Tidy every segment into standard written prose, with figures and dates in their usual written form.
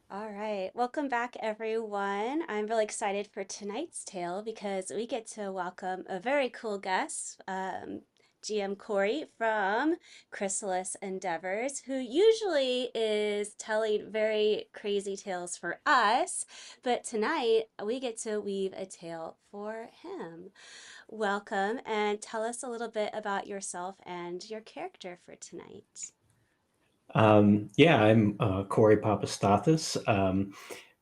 All right, welcome back everyone. I'm really excited for tonight's tale because we get to welcome a very cool guest, GM Corey from Chrysalis Endeavors, who usually is telling very crazy tales for us, but tonight we get to weave a tale for him. Welcome and tell us a little bit about yourself and your character for tonight. Yeah, I'm Corey Papastathis.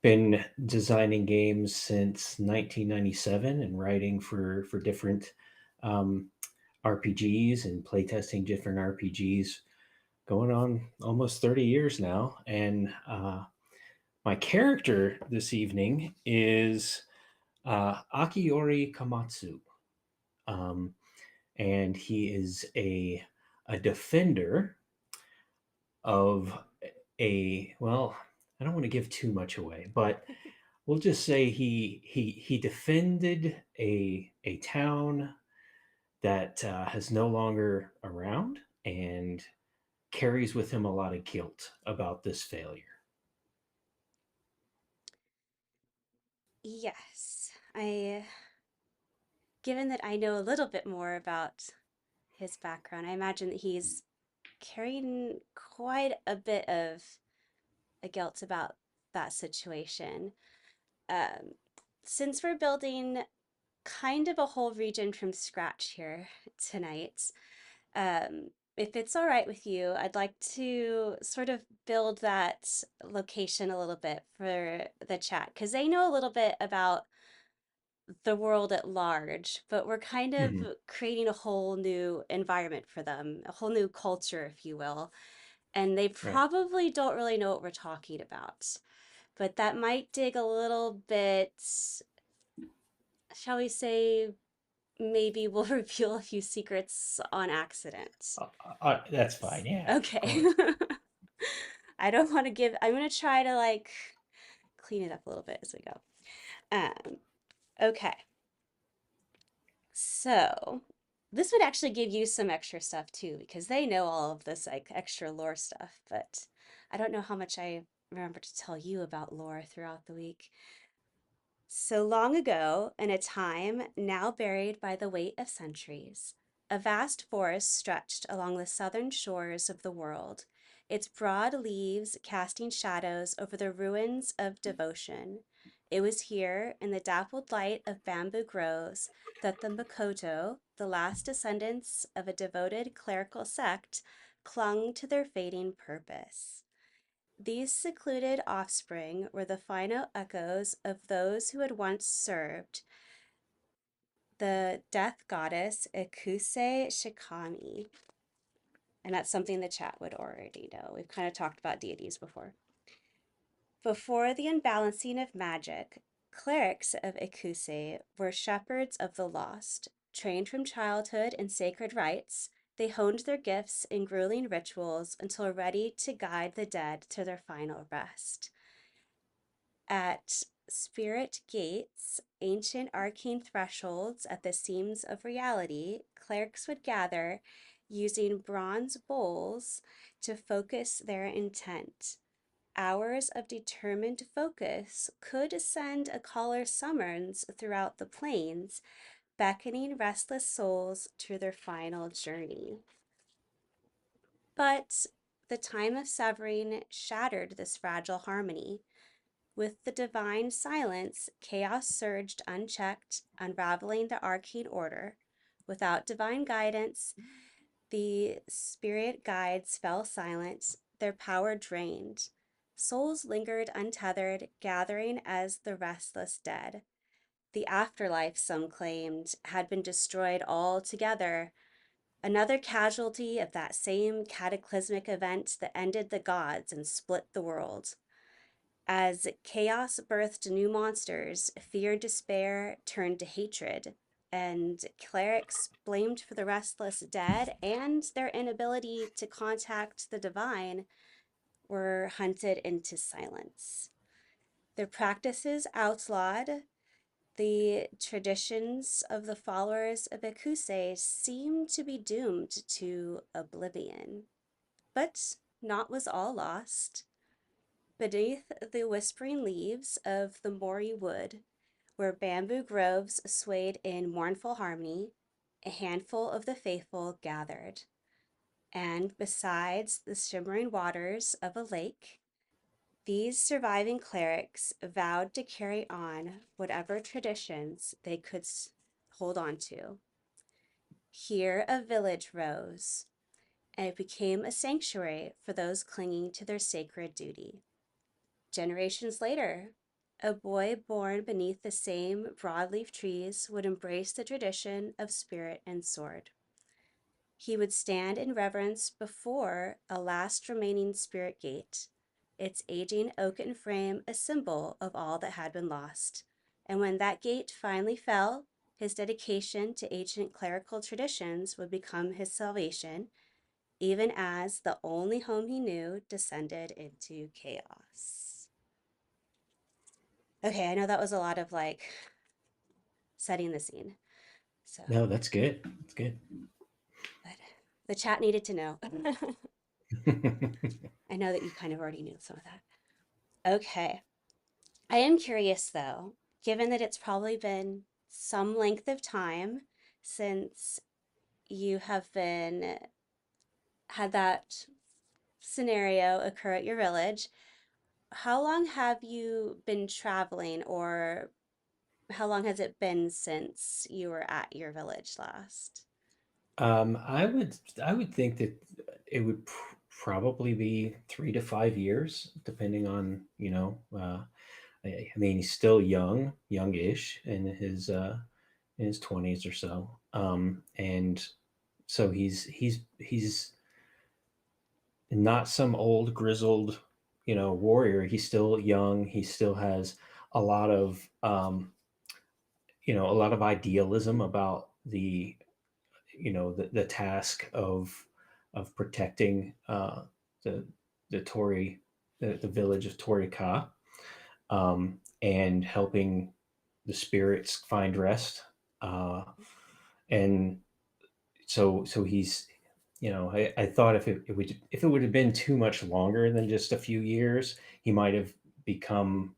Been designing games since 1997 and writing for different um, RPGs and playtesting different RPGs going on almost 30 years now. And my character this evening is Akiori Kamatsu. Um, and he is a defender of well, I don't want to give too much away, but we'll just say he defended a town that has no longer around and carries with him a lot of guilt about this failure. Yes, given that I know a little bit more about his background, I imagine that he's carrying quite a bit of a guilt about that situation. Um, since we're building kind of a whole region from scratch here tonight, um, if it's all right with you, I'd like to sort of build that location a little bit for the chat because they know a little bit about the world at large, but we're kind of Mhm. creating a whole new environment for them, a whole new culture, if you will. And they Right. probably don't really know what we're talking about. But that might dig a little bit, shall we say, maybe we'll reveal a few secrets on accident. That's fine. Yeah, of Okay. course. I'm going to try to like clean it up a little bit as we go. Um, okay. So, this would actually give you some extra stuff too, because they know all of this like extra lore stuff, but I don't know how much I remember to tell you about lore throughout the week. So long ago, in a time now buried by the weight of centuries, a vast forest stretched along the southern shores of the world, its broad leaves casting shadows over the ruins of devotion. It was here, in the dappled light of bamboo groves, that the Makoto, the last descendants of a devoted clerical sect, clung to their fading purpose. These secluded offspring were the final echoes of those who had once served the death goddess Ikuse Shikami. And that's something the chat would already know. We've kind of talked about deities before. Before the unbalancing of magic, clerics of Ikuse were shepherds of the lost. Trained from childhood in sacred rites, they honed their gifts in grueling rituals until ready to guide the dead to their final rest. At spirit gates, ancient arcane thresholds at the seams of reality, clerics would gather using bronze bowls to focus their intent. Hours of determined focus could send a caller's summons throughout the plains, beckoning restless souls to their final journey. But the time of severing shattered this fragile harmony. With the divine silence, chaos surged unchecked, unraveling the arcane order. Without divine guidance, the spirit guides fell silent, their power drained. Souls lingered untethered, gathering as the restless dead. The afterlife, some claimed, had been destroyed altogether, another casualty of that same cataclysmic event that ended the gods and split the world. As chaos birthed new monsters, fear and despair turned to hatred, and clerics blamed for the restless dead and their inability to contact the divine were hunted into silence. Their practices outlawed, the traditions of the followers of Ikuse seemed to be doomed to oblivion. But naught was all lost. Beneath the whispering leaves of the Mori Wood, where bamboo groves swayed in mournful harmony, a handful of the faithful gathered, and besides the shimmering waters of a lake, these surviving clerics vowed to carry on whatever traditions they could hold on to. Here a village rose, and it became a sanctuary for those clinging to their sacred duty. Generations later, a boy born beneath the same broadleaf trees would embrace the tradition of spirit and sword. He would stand in reverence before a last remaining spirit gate, its aging oaken frame a symbol of all that had been lost. And when that gate finally fell, his dedication to ancient clerical traditions would become his salvation, even as the only home he knew descended into chaos. Okay, I know that was a lot of like setting the scene. So, No, that's good. That's good. but the chat needed to know. I know that you kind of already knew some of that. Okay. I am curious though, given that it's probably been some length of time since you have been had that scenario occur at your village, how long have you been traveling, or how long has it been since you were at your village last? I would think that it would probably be 3 to 5 years, depending on I mean, he's still youngish in his 20s or so, and so he's not some old grizzled, warrior. He's still young. He still has a lot of a lot of idealism about the task of protecting the the Tory the village of Torika, and helping the spirits find rest. And so he's I thought if it would have been too much longer than just a few years, he might have become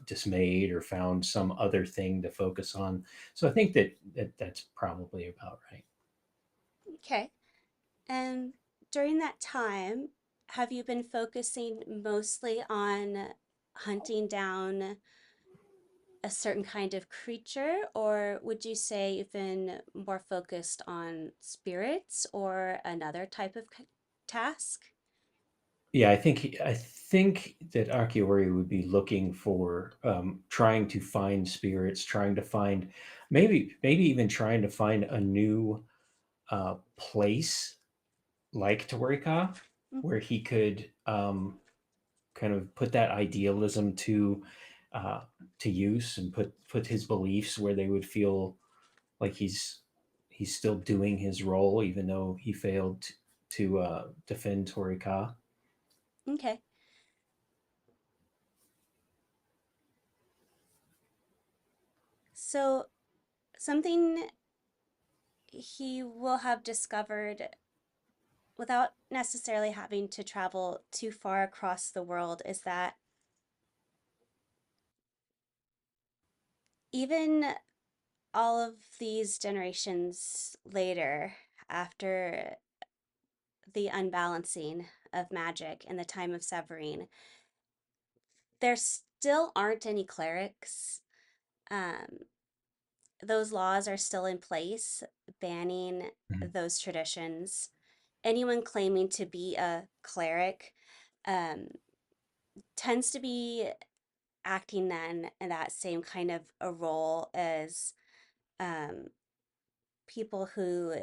dismayed or found some other thing to focus on. So I think that's probably about right. Okay. And during that time, have you been focusing mostly on hunting down a certain kind of creature, or would you say you've been more focused on spirits or another type of task? Yeah, I think that Akiori would be looking for, trying to find spirits, trying to find, maybe even trying to find a new place like Torika, Mm, where he could, kind of put that idealism uh, to use, and put his beliefs where they would feel like he's still doing his role, even though he failed to defend Torika. okay. So, something he will have discovered without necessarily having to travel too far across the world is that even all of these generations later, after the unbalancing of magic in the time of Severine, there still aren't any clerics. Um, those laws are still in place, banning Mhm. those traditions. Anyone claiming to be a cleric um, tends to be acting then in that same kind of a role as um, people who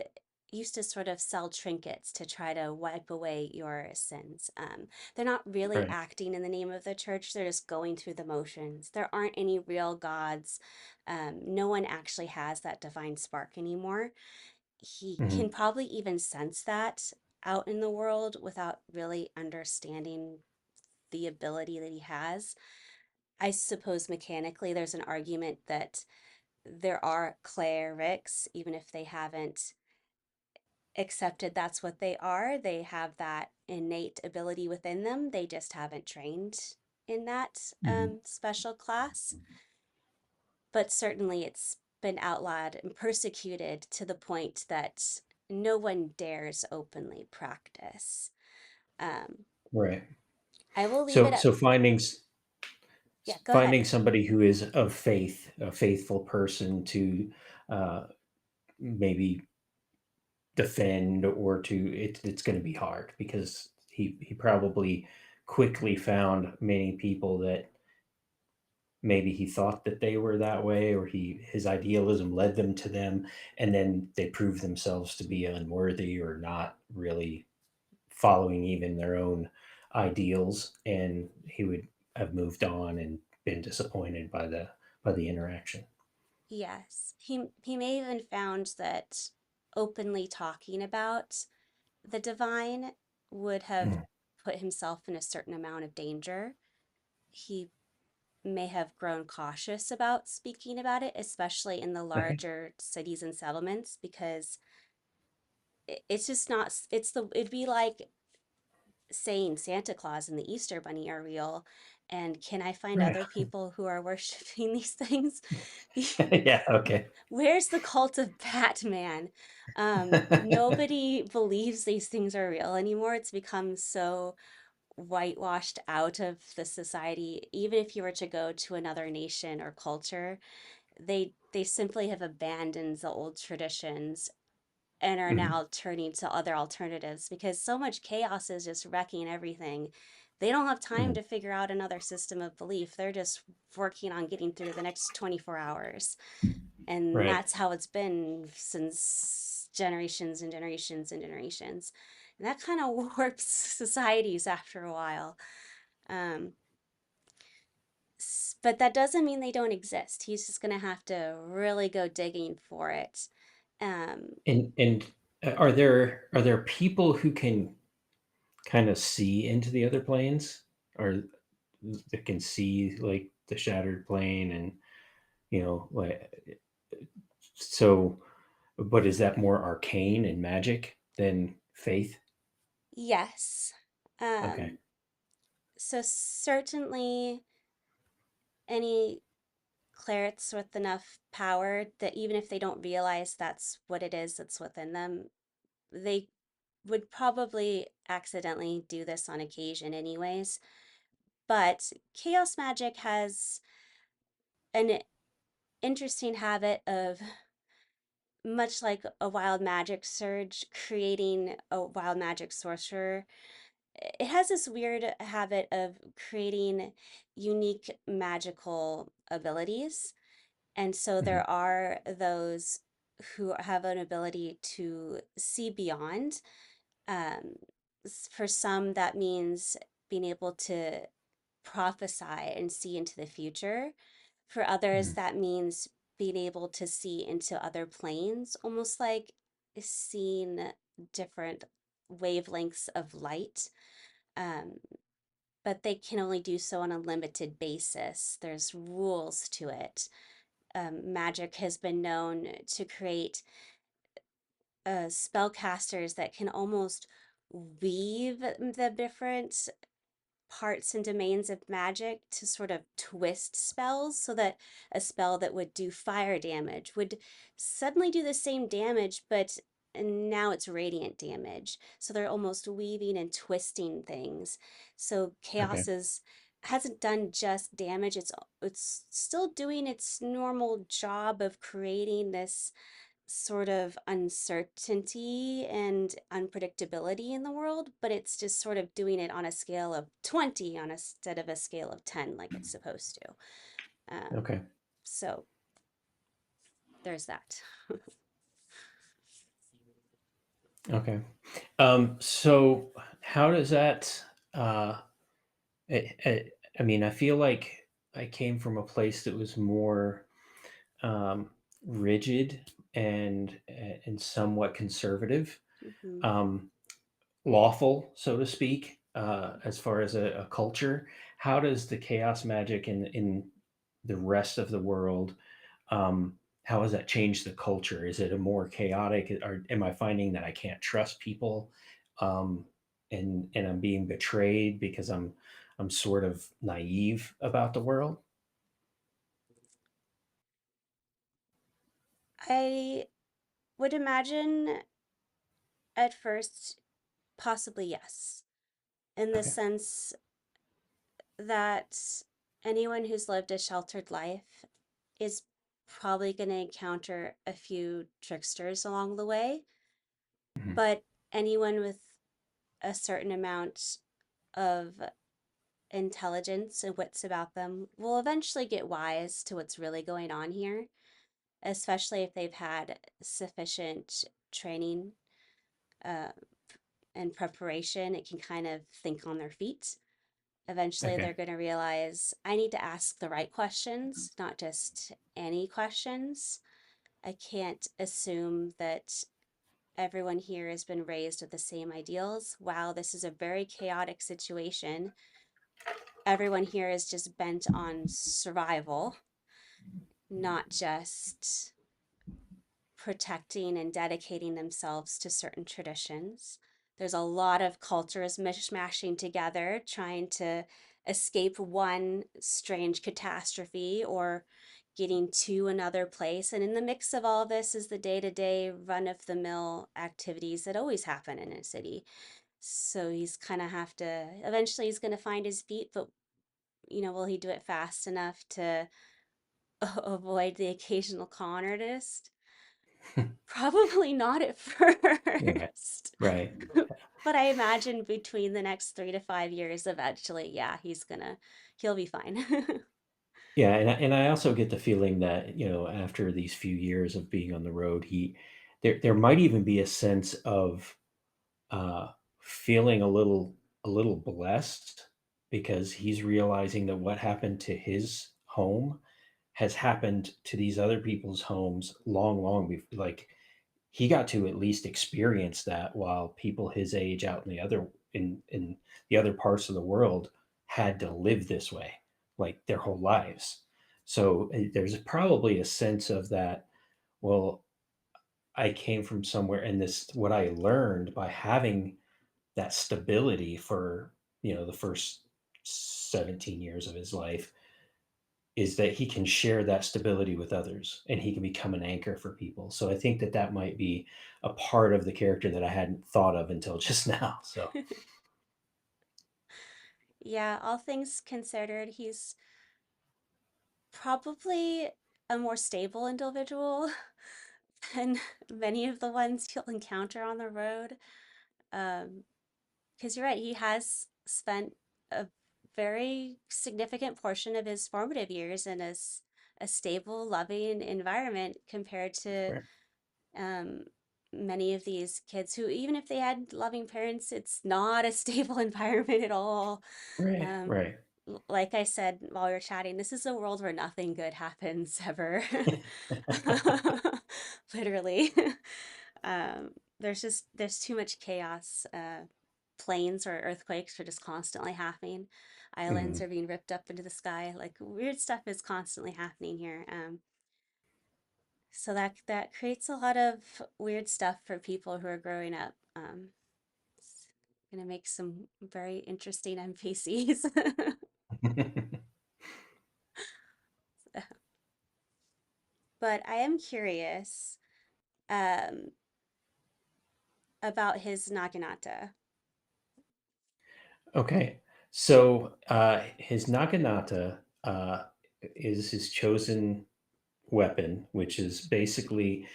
used to sort of sell trinkets to try to wipe away your sins. They're not really Right. acting in the name of the church, they're just going through the motions. There aren't any real gods. No one actually has that divine spark anymore. He Mhm. can probably even sense that out in the world without really understanding the ability that he has. I suppose mechanically there's an argument that there are clerics, even if they haven't accepted that's what they are. They have that innate ability within them. They just haven't trained. in that Mhm. special class, but certainly it's been outlawed and persecuted to the point that no one dares openly practice. Um, Right. I will leave it So up. so Yeah, go ahead. finding somebody who is of faith, a faithful person to uh, maybe defend or to it's going to be hard because he probably quickly found many people that maybe he thought that they were that way or his idealism led them to them, and then they proved themselves to be unworthy or not really following even their own ideals, and he would have moved on and been disappointed by the interaction. Yes, he may even found that openly talking about the divine would have Mm, put himself in a certain amount of danger. He may have grown cautious about speaking about it, especially in the okay. larger cities and settlements, because it's just not, it'd be like saying Santa Claus and the Easter Bunny are real. And can I find Right. other people who are worshiping these things? Yeah. Okay. Where's the cult of Batman? Nobody believes these things are real anymore. It's become so whitewashed out of the society. Even if you were to go to another nation or culture, they simply have abandoned the old traditions and are Mhm. now turning to other alternatives because so much chaos is just wrecking everything. They don't have time Mhm. to figure out another system of belief. They're just working on getting through the next 24 hours. And Right. that's how it's been since generations and generations and generations. And that kind of warps societies after a while. Um, but that doesn't mean they don't exist. He's just going to have to really go digging for it. Um, And are there people who can kind of see into the other planes, or that can see like the shattered plane, and like so? But is that more arcane and magic than faith? yes. Okay. Um, so certainly any clerics with enough power that even if they don't realize that's what it is that's within them, they would probably accidentally do this on occasion anyways. But chaos magic has an interesting habit of, much like a wild magic surge creating a wild magic sorcerer, it has this weird habit of creating unique magical abilities. And so Mhm. there are those who have an ability to see beyond. Um, for some, that means being able to prophesy and see into the future. For others, Mhm. that means being able to see into other planes, almost like seeing different wavelengths of light. Um, but they can only do so on a limited basis. There's rules to it. Magic has been known to create spellcasters that can almost weave the different parts and domains of magic to sort of twist spells so that a spell that would do fire damage would suddenly do the same damage, but now it's radiant damage. So they're almost weaving and twisting things. So Okay. chaos is hasn't done just damage, it's still doing its normal job of creating this sort of uncertainty and unpredictability in the world, but it's just sort of doing it on a scale of 20 on instead of a scale of 10 like it's supposed to. Um, Okay. so there's that. Okay. So how does that? I mean, I feel like I came from a place that was more um, rigid and somewhat conservative, Mhm. um, lawful, so to speak, as far as a culture. How does the chaos magic in the rest of the world? How has that changed the culture? Is it a more chaotic, or am I finding that I can't trust people, um, and I'm being betrayed because I'm sort of naive about the world. I would imagine at first, possibly yes, in the Okay. sense that anyone who's lived a sheltered life is probably going to encounter a few tricksters along the way, Mhm. but anyone with a certain amount of intelligence and wits about them will eventually get wise to what's really going on here, especially if they've had sufficient training uh, and preparation. It can kind of think on their feet. Eventually, Okay. they're going to realize I need to ask the right questions, not just any questions. I can't assume that everyone here has been raised with the same ideals. Wow, this is a very chaotic situation. Everyone here is just bent on survival, not just protecting and dedicating themselves to certain traditions. There's a lot of cultures mishmashing together, trying to escape one strange catastrophe or getting to another place. And in the mix of all this is the day to day run of the mill activities that always happen in a city. So he's kind of have to, eventually, he's going to find his feet, but will he do it fast enough to avoid the occasional con artist? Probably not at Yeah. first. Right. But I imagine between the next 3 to 5 years, eventually, yeah, he'll be fine. Yeah, and I also get the feeling that, after these few years of being on the road, there might even be a sense of uh, feeling a little blessed because he's realizing that what happened to his home has happened to these other people's homes long, long before. Like he got to at least experience that while people his age out in the other parts of the world had to live this way like their whole lives. So there's probably a sense of that. Well, I came from somewhere, and this what I learned by having that stability for the first 17 years of his life is that he can share that stability with others and he can become an anchor for people. So I think that that might be a part of the character that I hadn't thought of until just now. So Yeah, all things considered, he's probably a more stable individual than many of the ones you'll encounter on the road. Um, because you're right, he has spent a very significant portion of his formative years in a stable, loving environment compared to right, um, many of these kids who, even if they had loving parents, it's not a stable environment at all. right, Um, right. like I said while we were chatting, this is a world where nothing good happens ever. Literally. Um, there's too much chaos. Planes or earthquakes are just constantly happening. Islands Mhm. are being ripped up into the sky. Like weird stuff is constantly happening here. So that creates a lot of weird stuff for people who are growing up. It's gonna make some very interesting NPCs. But I am curious um, about his naginata. Okay, so his naginata is his chosen weapon, which is basically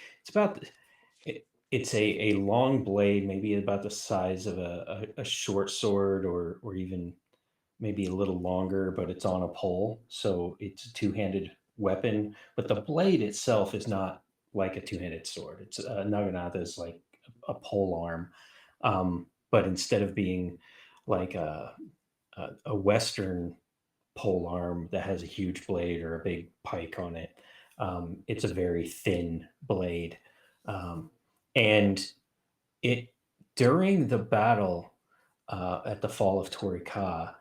it's a long blade, maybe about the size of a short sword, or even maybe a little longer, but it's on a pole. So it's a two-handed weapon, but the blade itself is not like a two-handed sword. It's naginata is like a pole arm, but instead of being like a Western pole arm that has a huge blade or a big pike on it. It's a very thin blade, um, and it during the battle at the fall of Torika,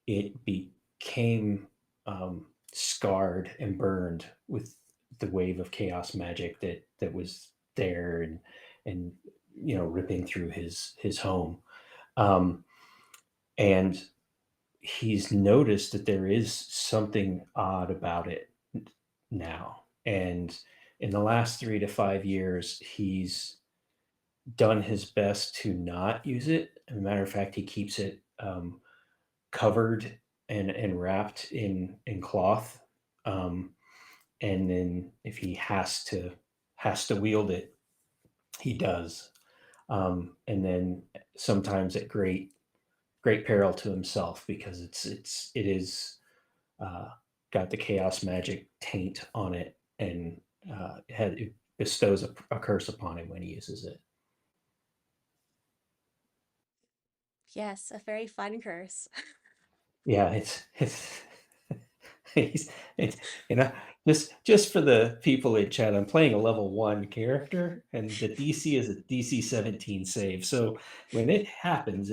it became scarred and burned with the wave of chaos magic that was there and ripping through his home, um, and he's noticed that there is something odd about it now. And in the last 3 to 5 years, he's done his best to not use it. As a matter of fact, he keeps it covered and wrapped in cloth. Um, and then if he has to wield it, he does. And then sometimes at great peril to himself because it is uh, got the chaos magic taint on it, and it bestows a curse upon him when he uses it. Yes, a very fun curse. Yeah, it's he's it's you know just for the people in chat, I'm playing a level 1 character, and the DC is a DC 17 save. So when it happens.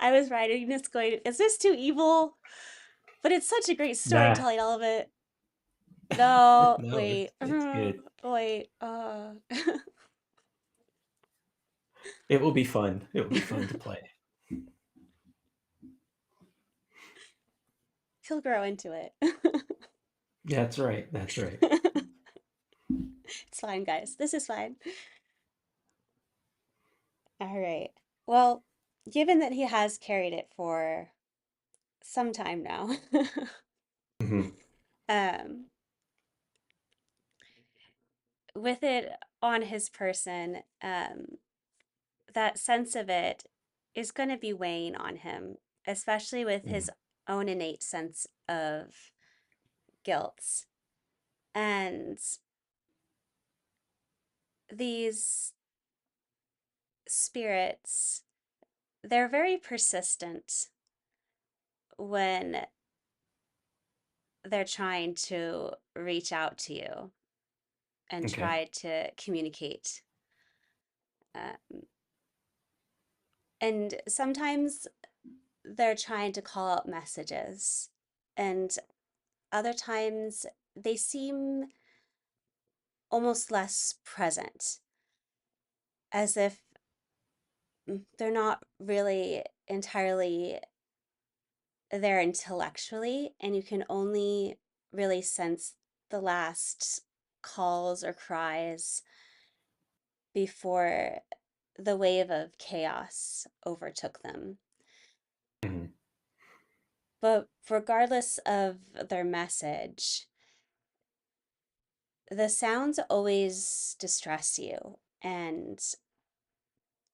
I was writing this going, is this too evil? But it's such a great Nah, storytelling element. No, no, wait. it's good. Wait. It will be fun. It will be fun to play. He'll grow into it. Yeah, that's right. That's right. It's fine, guys. This is fine. All right. Well, given that he has carried it for some time now, Hmm. um, with it on his person, that sense of it is going to be weighing on him, especially with his Hmm. own innate sense of guilt. And these spirits, they're very persistent when they're trying to reach out to you and Okay. try to communicate. Um, and sometimes they're trying to call out messages, and other times they seem almost less present, as if they're not really entirely there intellectually, and you can only really sense the last calls or cries before the wave of chaos overtook them. Hmm. But regardless of their message, the sounds always distress you. And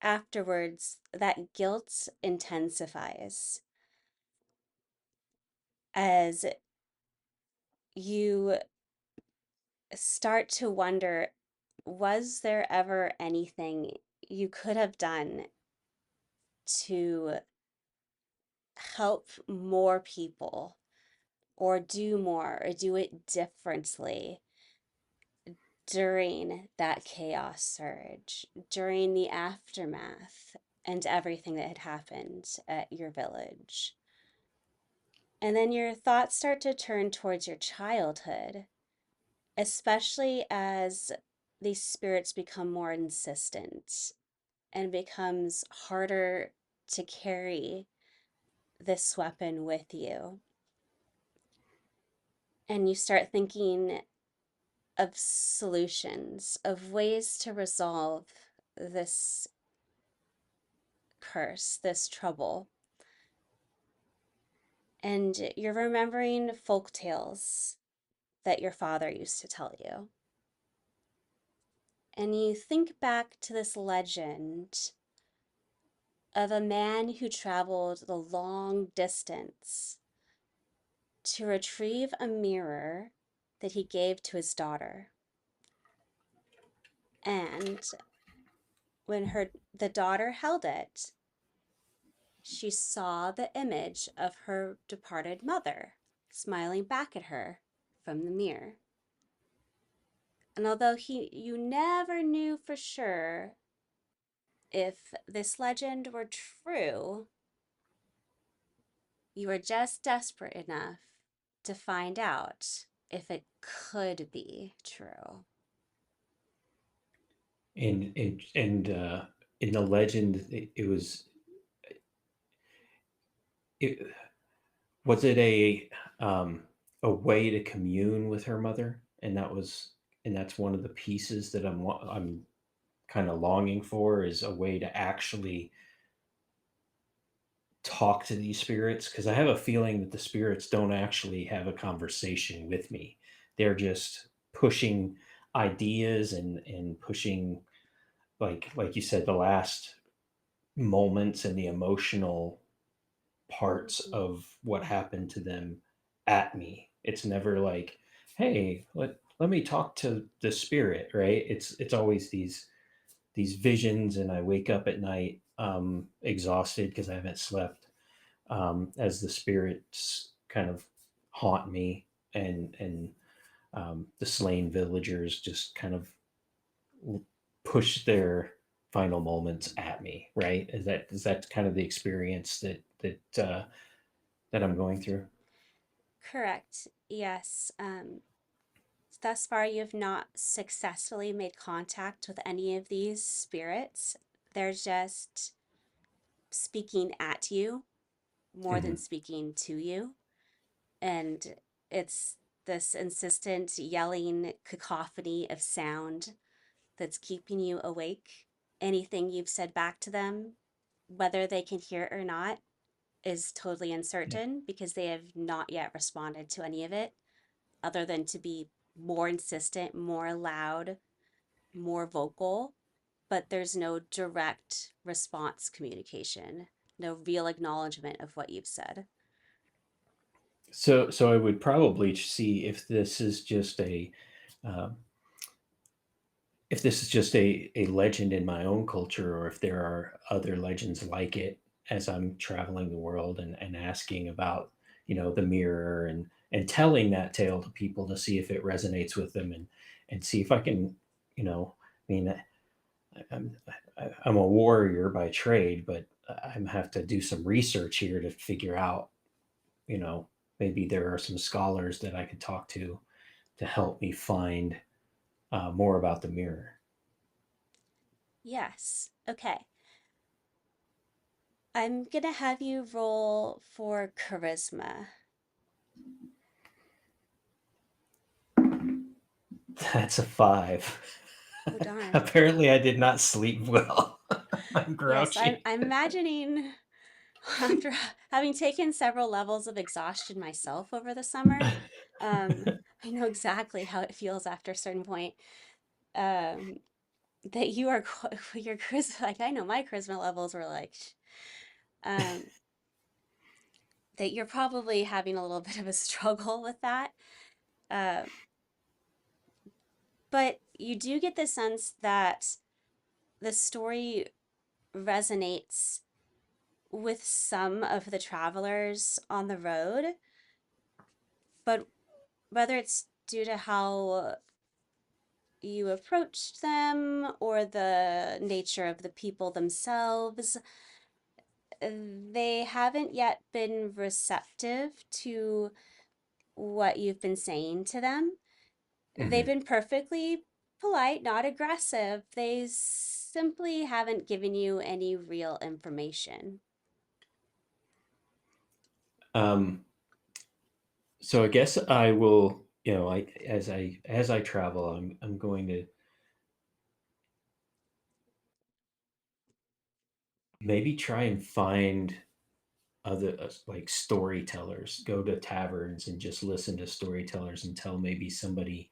afterwards, that guilt intensifies as you start to wonder, was there ever anything you could have done to help more people or do more or do it differently during that chaos surge, during the aftermath and everything that had happened at your village? And then your thoughts start to turn towards your childhood, especially as these spirits become more insistent and becomes harder to carry this weapon with you. And you start thinking of solutions, of ways to resolve this curse, this trouble. And you're remembering folk tales that your father used to tell you. And you think back to this legend of a man who traveled the long distance to retrieve a mirror that he gave to his daughter. And when the daughter held it, she saw the image of her departed mother smiling back at her from the mirror. And although you never knew for sure if this legend were true, you were just desperate enough to find out if it could be true. And in the legend, it was it um, a way to commune with her mother, and that's one of the pieces that I'm kind of longing for, is a way to actually talk to these spirits, because I have a feeling that the spirits don't actually have a conversation with me. They're just pushing ideas and pushing, like you said, the last moments and the emotional parts Mhm. of what happened to them at me. It's never like, hey, let me talk to the spirit, right? It's always these visions, and I wake up at night exhausted because I haven't slept, as the spirits kind of haunt me, and the slain villagers just kind of push their final moments at me. Right? Is that kind of the experience that I'm going through? Correct. Yes. Thus far, you have not successfully made contact with any of these spirits. They're just speaking at you more Hmm. than speaking to you. And it's this insistent yelling cacophony of sound that's keeping you awake. Anything you've said back to them, whether they can hear it or not, is totally Yeah. uncertain because they have not yet responded to any of it, other than to be more insistent, more loud, more vocal. But there's no direct response communication, no real acknowledgement of what you've said. So I would probably see um, if this is just a legend in my own culture, or if there are other legends like it, as I'm traveling the world and asking about, the mirror, and telling that tale to people to see if it resonates with them, and see if I can, I mean, I'm I'm a warrior by trade, but I have to do some research here to figure out, you know, maybe there are some scholars that I could talk to help me find more about the mirror. Yes. Okay. I'm gonna have you roll for charisma. That's a 5. Oh, darn. Apparently, I did not sleep well. I'm Yes, I'm, grouchy. I'm imagining after having taken several levels of exhaustion myself over the summer, um, I know exactly how it feels after a certain point. Um, that you are your charisma, like I know my charisma levels were like, um, that you're probably having a little bit of a struggle with that. Um, but you do get the sense that the story resonates with some of the travelers on the road, but whether it's due to how you approached them or the nature of the people themselves, they haven't yet been receptive to what you've been saying to them. They've Mhm. been perfectly polite, not aggressive. They simply haven't given you any real information. Um, so I guess I will, as I travel, I'm going to maybe try and find other like storytellers. Go to taverns and just listen to storytellers until maybe somebody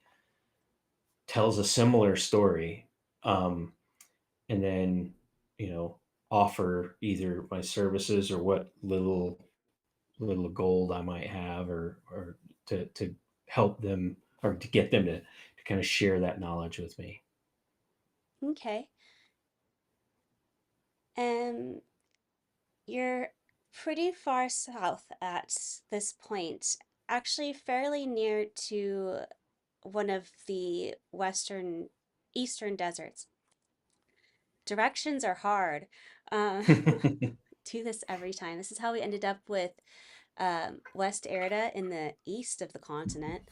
tells a similar story, um, and then, you know offer either my services or what little gold I might have, or to help them, or to get them to kind of share that knowledge with me. Okay. And you're pretty far south at this point, actually fairly near to one of the eastern deserts. Directions are hard. Uh, do this every time. This is how we ended up with West Erida in the east of the continent.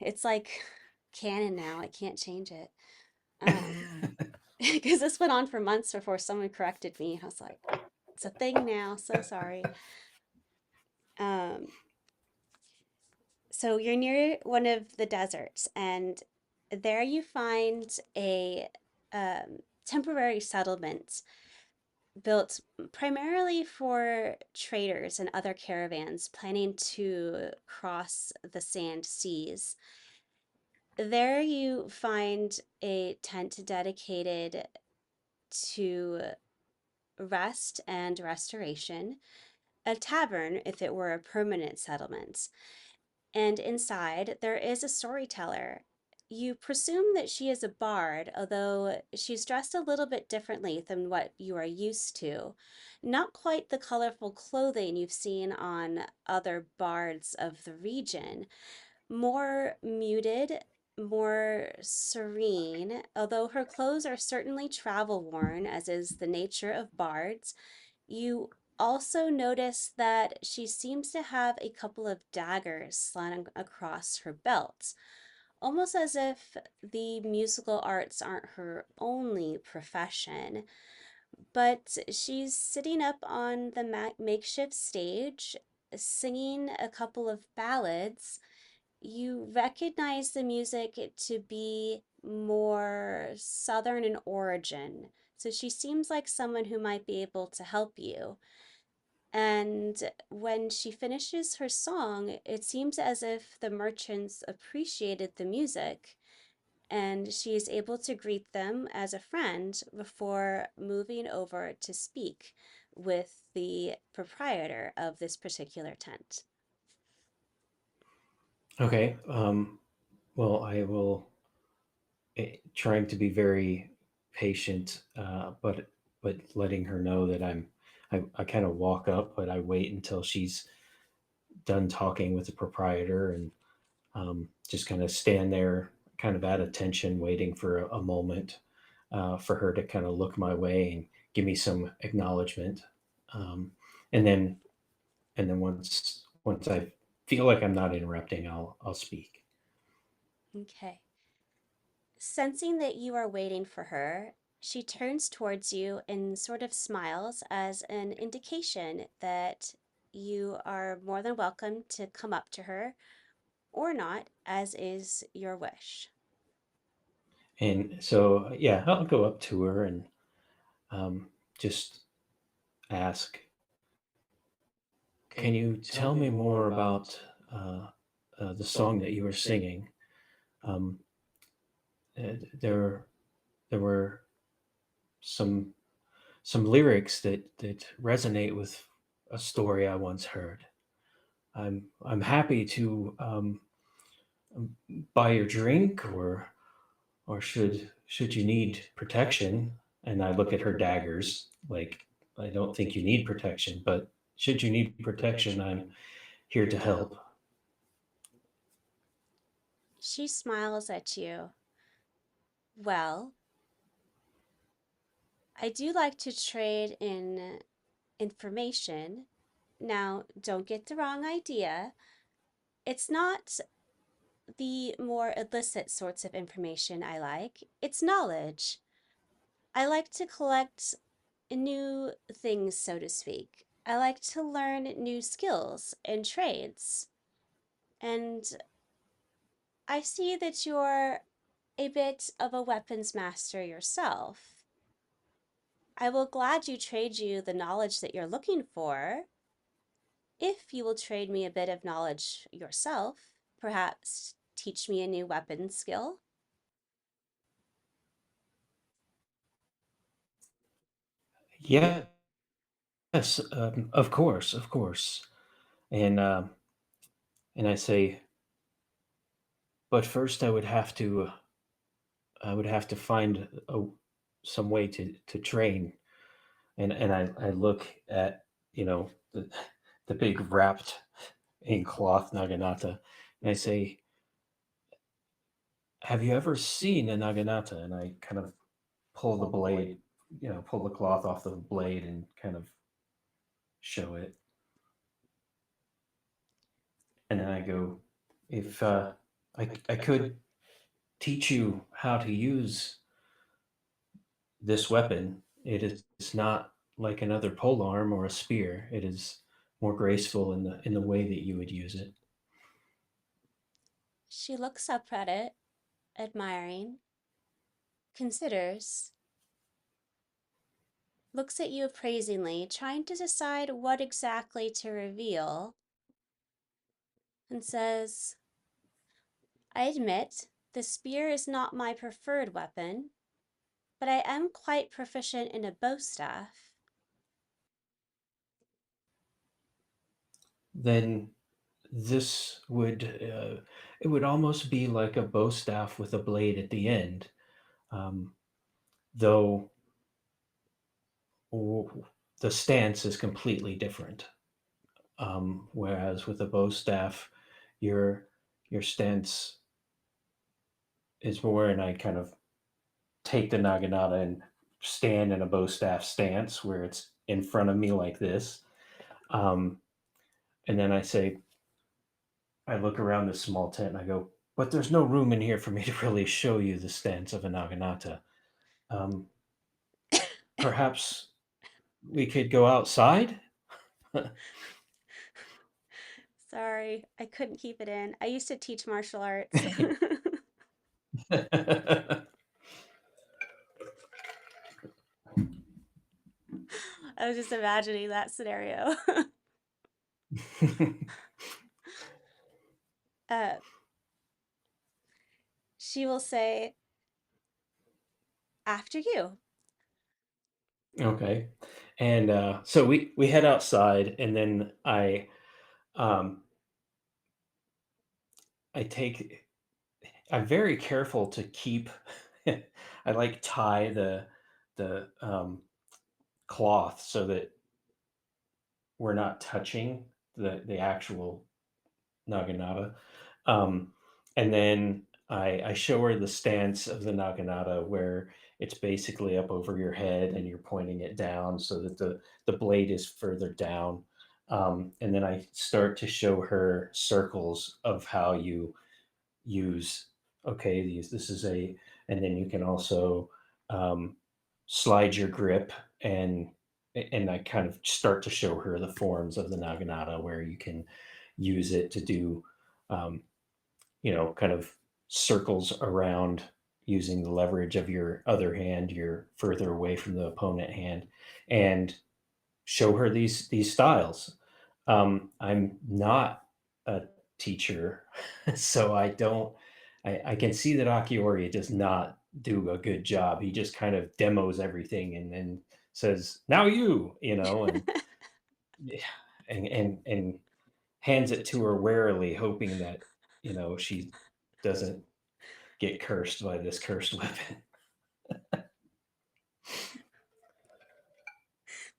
It's like canon now. I can't change it. Um, because this went on for months before someone corrected me. I was like, it's a thing now. So sorry. Um, so you're near one of the deserts, and there you find a temporary settlement built primarily for traders and other caravans planning to cross the sand seas. There you find a tent dedicated to rest and restoration, a tavern if it were a permanent settlement. And inside, there is a storyteller. You presume that she is a bard, although she's dressed a little bit differently than what you are used to. Not quite the colorful clothing you've seen on other bards of the region. More muted, more serene, although her clothes are certainly travel worn, as is the nature of bards. You also notice that she seems to have a couple of daggers slung across her belt, almost as if the musical arts aren't her only profession. But she's sitting up on the makeshift stage, singing a couple of ballads. You recognize the music to be more southern in origin. So she seems like someone who might be able to help you. And when she finishes her song, it seems as if the merchants appreciated the music, and she is able to greet them as a friend before moving over to speak with the proprietor of this particular tent. Okay. Well, I will trying to be very patient, but letting her know that I kind of walk up, but I wait until she's done talking with the proprietor and just kind of stand there, kind of at attention, waiting for a moment for her to kind of look my way and give me some acknowledgement. Um, and then once I feel like I'm not interrupting, I'll speak. Okay. Sensing that you are waiting for her, she turns towards you and sort of smiles as an indication that you are more than welcome to come up to her or not, as is your wish. And so yeah, I'll go up to her and just ask, can you tell me more about uh, the song that you were singing? Um, there there were some some lyrics that resonate with a story I once heard. I'm happy to buy your drink, or should you need protection? And I look at her daggers, like, I don't think you need protection, but should you need protection, I'm here to help. She smiles at you. Well, I do like to trade in information. Now, don't get the wrong idea. It's not the more illicit sorts of information I like, it's knowledge. I like to collect new things, so to speak. I like to learn new skills and trades. And I see that you're a bit of a weapons master yourself. I will gladly trade you the knowledge that you're looking for if you will trade me a bit of knowledge yourself. Perhaps teach me a new weapon skill. Yes, of course, of course. And and I say, but first I would have to find some way to train. And I look at, you know, the big wrapped in cloth naginata, and I say, have you ever seen a naginata? And I kind of pull the blade, pull the cloth off the blade and kind of show it. And then I go, if I could teach you how to use this weapon, it is not like another polearm or a spear. It is more graceful in the way that you would use it. She looks up at it, admiring, considers, looks at you appraisingly, trying to decide what exactly to reveal, and says, I admit the spear is not my preferred weapon, but I am quite proficient in a bow staff. Then this would it would almost be like a bow staff with a blade at the end, um, though the stance is completely different. Whereas with a bow staff, your your stance is more, and I kind of take the naginata and stand in a bow staff stance where it's in front of me like this. Um, and then I look around this small tent and I go, but there's no room in here for me to really show you the stance of a naginata. Um, Perhaps we could go outside? Sorry, I couldn't keep it in. I used to teach martial arts. I was just imagining that scenario. uh, she will say, after you. Okay. And so we head outside, and then um, I take I'm very careful to keep I like tie the cloth so that we're not touching the actual naginata. Um, and then I show her the stance of the naginata where it's basically up over your head and you're pointing it down so that the blade is further down. And then I start to show her circles of how you use, okay, this is a, and then you can also um, slide your grip, and I kind of start to show her the forms of the naginata where you can use it to do um, kind of circles around using the leverage of your other hand. You're further away from the opponent hand, and show her these styles. I'm not a teacher, so I don't. I can see that Akiori does not do a good job. He just kind of demos everything and then says, "Now and yeah, and hands it to her warily, hoping that she doesn't get cursed by this cursed weapon."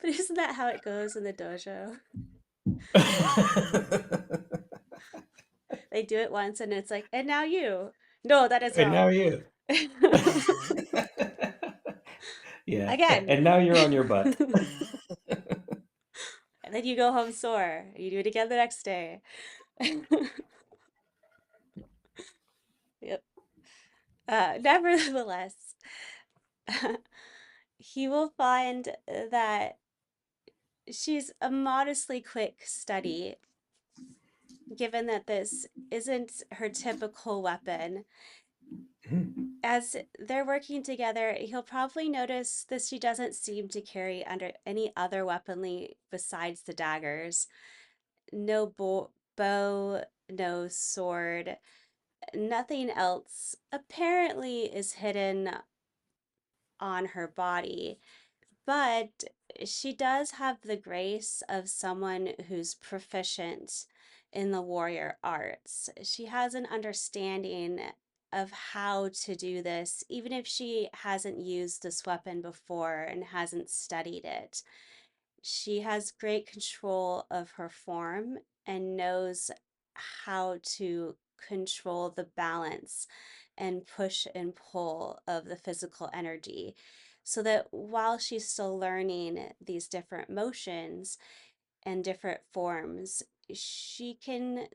But isn't that how it goes in the dojo? They do it once and it's like, and now you. No, that is And now wrong. you. Yeah, Again. and now you're on your butt. And then you go home sore. You do it again the next day. Yep. Nevertheless, he will find that she's a modestly quick study, given that this isn't her typical weapon. As they're working together, he'll probably notice that she doesn't seem to carry under any other weaponry besides the daggers. No bow, no sword, nothing else apparently is hidden on her body. But she does have the grace of someone who's proficient in the warrior arts. She has an understanding of how to do this, even if she hasn't used this weapon before and hasn't studied it. She has great control of her form and knows how to control the balance and push and pull of the physical energy. So that while she's still learning these different motions and different forms, she can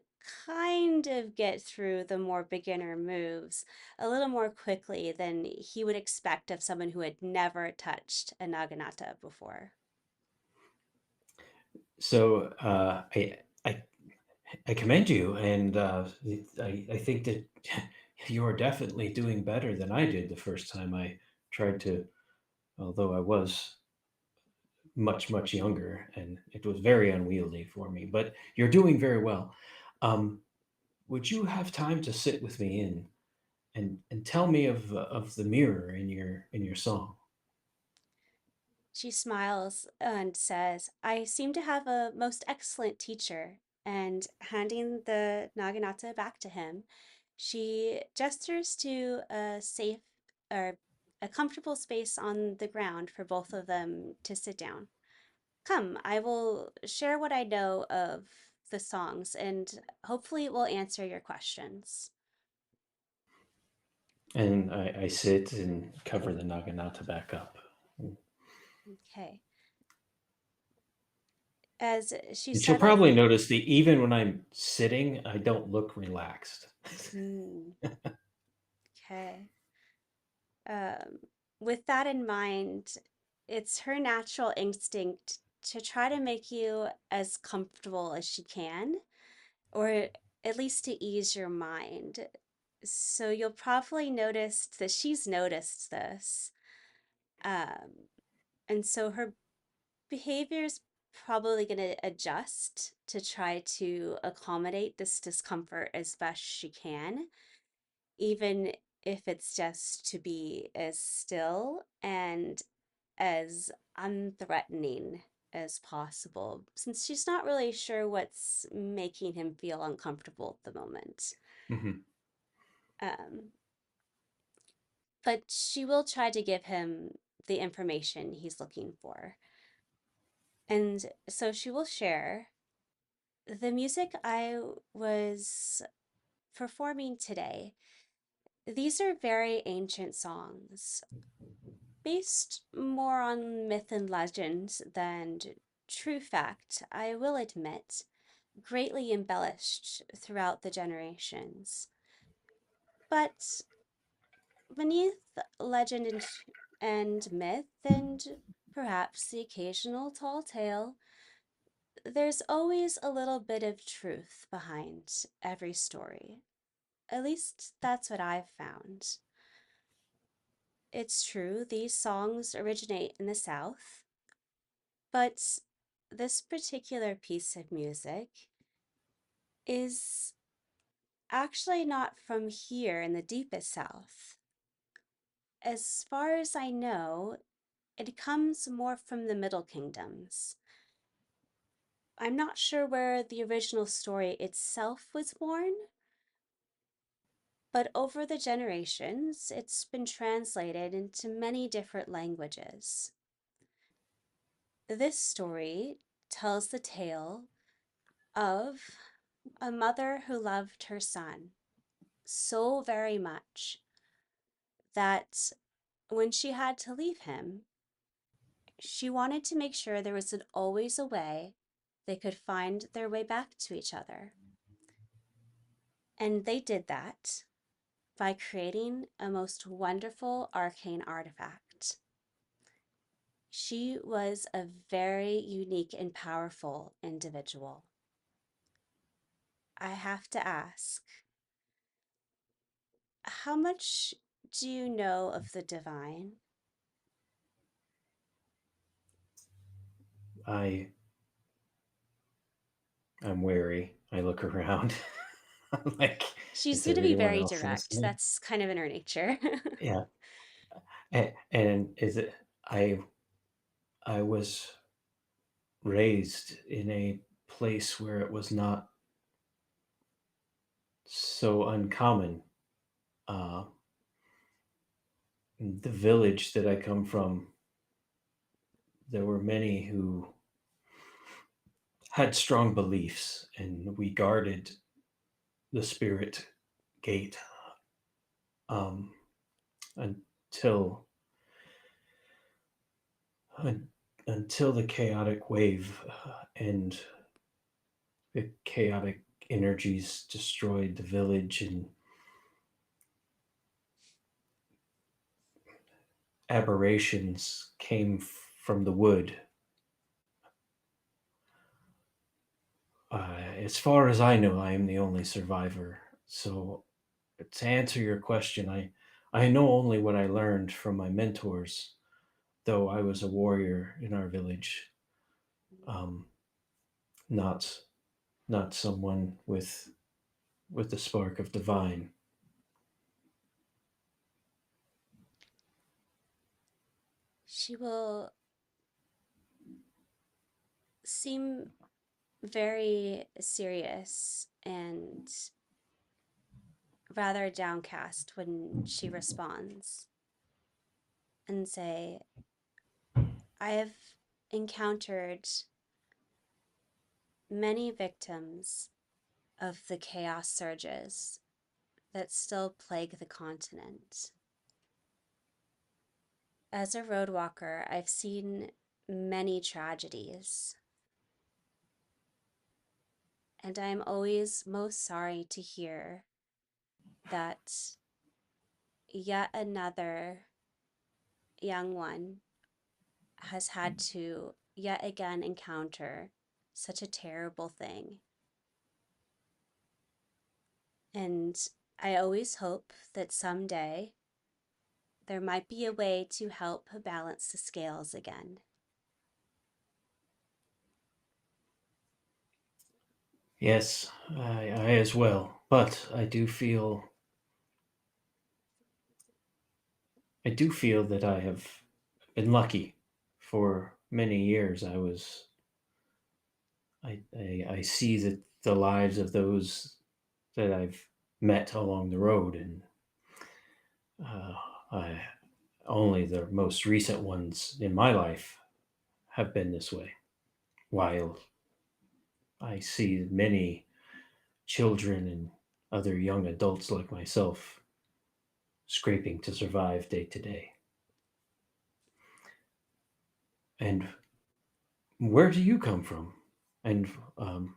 kind of get through the more beginner moves a little more quickly than he would expect of someone who had never touched a naginata before. So I I commend you, and I think that you are definitely doing better than I did the first time I tried to. Although I was much younger, and it was very unwieldy for me. But you're doing very well. Um, would you have time to sit with me and tell me of the mirror in your song? She smiles and says, I seem to have a most excellent teacher. And handing the naginata back to him, she gestures to a safe or a comfortable space on the ground for both of them to sit down. Come, I will share what I know of the songs and hopefully it will answer your questions. And I sit and cover the naginata back up. Okay. As she And she'll settles, probably notice that even when I'm sitting, I don't look relaxed. hmm, okay. Um, with that in mind, it's her natural instinct to try to make you as comfortable as she can, or at least to ease your mind. So you'll probably notice that she's noticed this. Um, and so her behavior is probably going to adjust to try to accommodate this discomfort as best she can, even if it's just to be as still and as unthreatening as possible, since she's not really sure what's making him feel uncomfortable at the moment. Mhm. Um, but she will try to give him the information he's looking for. And so she will share the music I was performing today. These are very ancient songs, based more on myth and legend than true fact, I will admit, greatly embellished throughout the generations. But beneath legend and myth, and perhaps the occasional tall tale, there's always a little bit of truth behind every story. At least that's what I've found. It's true, these songs originate in the South, but this particular piece of music is actually not from here in the deepest South. As far as I know, it comes more from the Middle Kingdoms. I'm not sure where the original story itself was born, but over the generations, it's been translated into many different languages. This story tells the tale of a mother who loved her son so very much that when she had to leave him, she wanted to make sure there was always a way they could find their way back to each other. And they did that by creating a most wonderful arcane artifact. She was a very unique and powerful individual. I have to ask, how much do you know of the divine? I I'm wary. I look around. I'm like, She's is going there to be anyone very else direct. listening? That's kind of in her nature. Yeah. And is it I was raised in a place where it was not so uncommon. Uh, the village that I come from, there were many who had strong beliefs, and we guarded the spirit gate um, until un, until the chaotic wave and the chaotic energies destroyed the village, and aberrations came from the wood. As far as I know, I am the only survivor. So, to answer your question, I know only what I learned from my mentors, though I was a warrior in our village, um, not not someone with the spark of divine. She will seem very serious and rather downcast when she responds and say, I have encountered many victims of the chaos surges that still plague the continent. As a road walker, I've seen many tragedies, and I'm always most sorry to hear that yet another young one has had to yet again encounter such a terrible thing. And I always hope that someday there might be a way to help balance the scales again. Yes, I as well. But I do feel that I have been lucky. For many years, I see that the lives of those that I've met along the road, and uh, I only the most recent ones in my life have been this way. While I see many children and other young adults like myself scraping to survive day to day. And where do you come from? And well,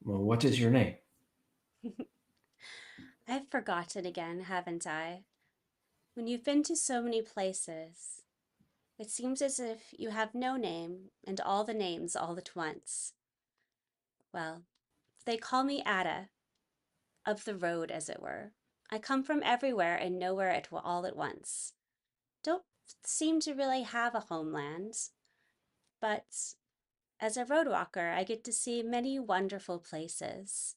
what is your name? I've forgotten again, haven't I? When you've been to so many places, it seems as if you have no name and all the names all at once. Well, they call me Ada, of the road, as it were. I come from everywhere and nowhere all at once. Don't seem to really have a homeland, but as a road walker, I get to see many wonderful places,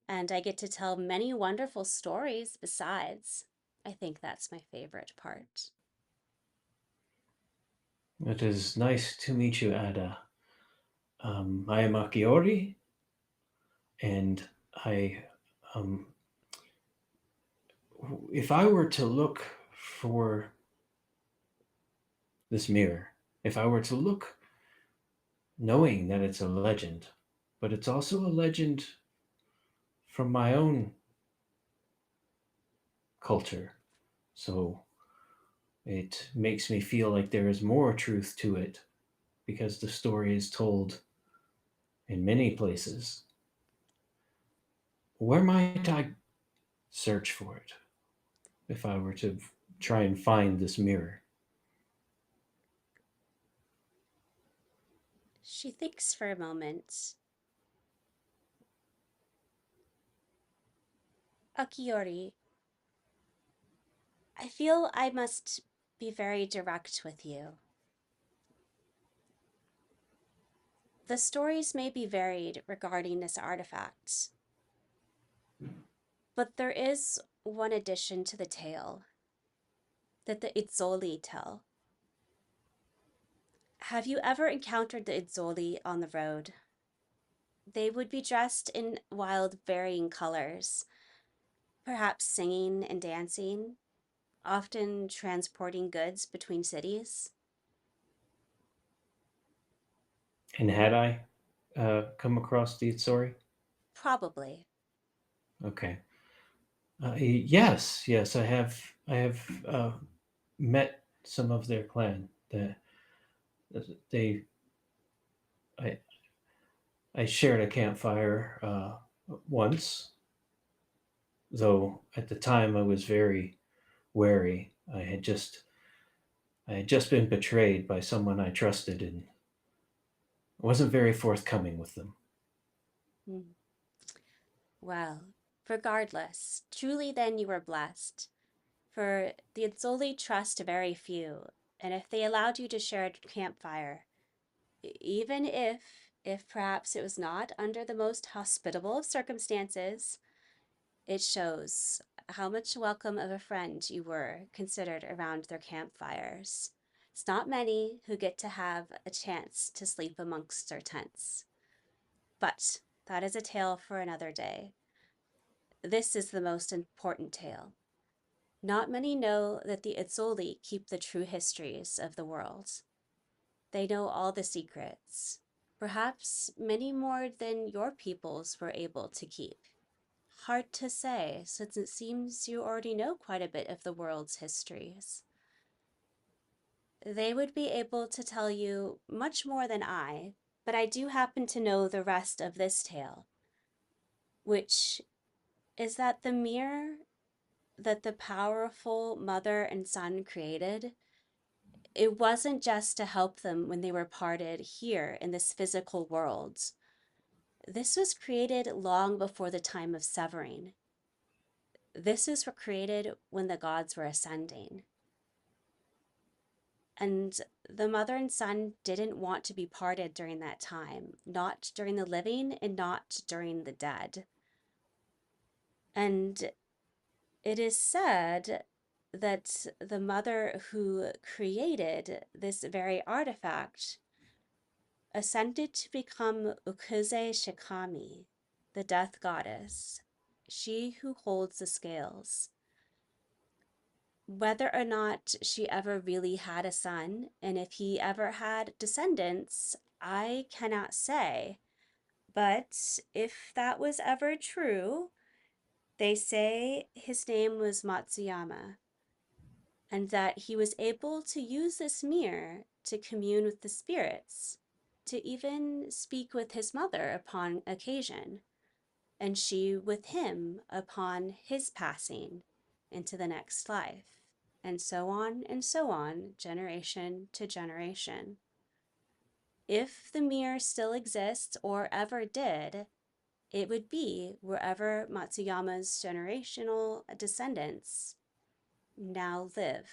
and I get to tell many wonderful stories besides. I think that's my favorite part. It is nice to meet you, Ada. I am Akiori, and I, um, if I were to look for this mirror, if I were to look knowing that it's a legend, but it's also a legend from my own culture. So it makes me feel like there is more truth to it because the story is told in many places. Where might I search for it if I were to try and find this mirror? She thinks for a moment. Akiori, I feel I must be very direct with you. The stories may be varied regarding this artifact, but there is one addition to the tale that the Itzoli tell. Have you ever encountered the Itzoli on the road? They would be dressed in wild, varying colors, perhaps singing and dancing, often transporting goods between cities. And had I come across the Itzori? Probably. Okay. Yes, yes, I have. I have met some of their clan. They, I, I shared a campfire once, though at the time I was very wary. I had just been betrayed by someone I trusted and wasn't very forthcoming with them. Hmm. Well, regardless, truly then you were blessed, for the Itzoli trust very few, and if they allowed you to share a campfire, even if perhaps it was not under the most hospitable of circumstances, it shows how much welcome of a friend you were considered around their campfires. It's not many who get to have a chance to sleep amongst their tents. But that is a tale for another day. This is the most important tale. Not many know that the Itzoli keep the true histories of the world. They know all the secrets, perhaps many more than your peoples were able to keep. Hard to say, since it seems you already know quite a bit of the world's histories. They would be able to tell you much more than I, but I do happen to know the rest of this tale, which is that the mirror that the powerful mother and son created, it wasn't just to help them when they were parted here in this physical world. This was created long before the time of severing. This is created when the gods were ascending. And the mother and son didn't want to be parted during that time, not during the living and not during the dead. And it is said that the mother who created this very artifact ascended to become Ukuze Shikami, the death goddess, she who holds the scales. Whether or not she ever really had a son, and if he ever had descendants, I cannot say. But if that was ever true, they say his name was Matsuyama, and that he was able to use this mirror to commune with the spirits, to even speak with his mother upon occasion, and she with him upon his passing into the next life, and so on, generation to generation. If the mirror still exists or ever did, it would be wherever Matsuyama's generational descendants now live.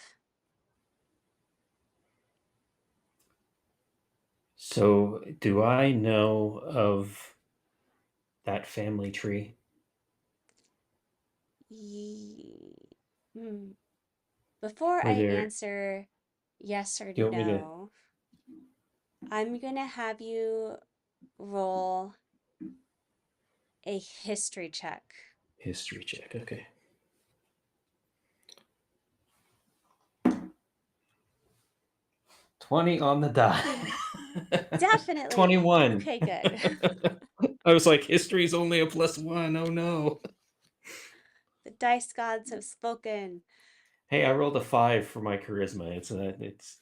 So, do I know of that family tree? Hmm. Before Were I there? answer yes or Do you want me to no, I'm going to have you roll a history check. history check? Okay, 20 on the die. Definitely. 21. Okay, good. I was like, history's only a +1. Oh no. The dice gods have spoken. Hey, I rolled a 5 for my charisma. It's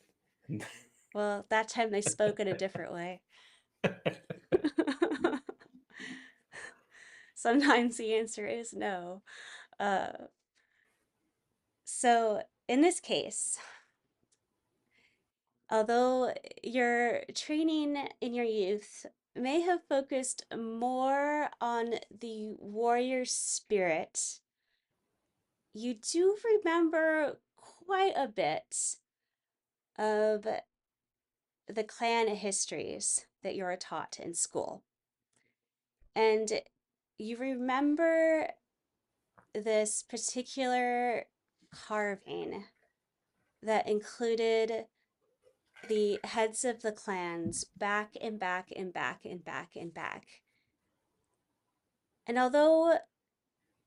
Well, that time they spoke in a different way. Sometimes the answer is no. Uh, so in this case, although your training in your youth may have focused more on the warrior spirit, you do remember quite a bit of the clan histories that you're taught in school. And you remember this particular carving that included the heads of the clans back and back and back and back and back. And although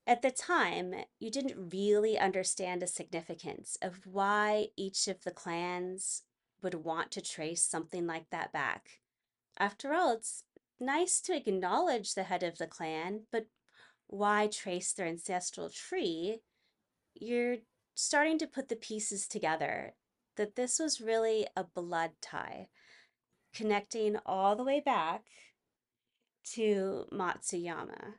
at the time you didn't really understand the significance of why each of the clans would want to trace something like that back, after all, it's nice to acknowledge the head of the clan, but why trace their ancestral tree? You're starting to put the pieces together that this was really a blood tie connecting all the way back to Matsuyama.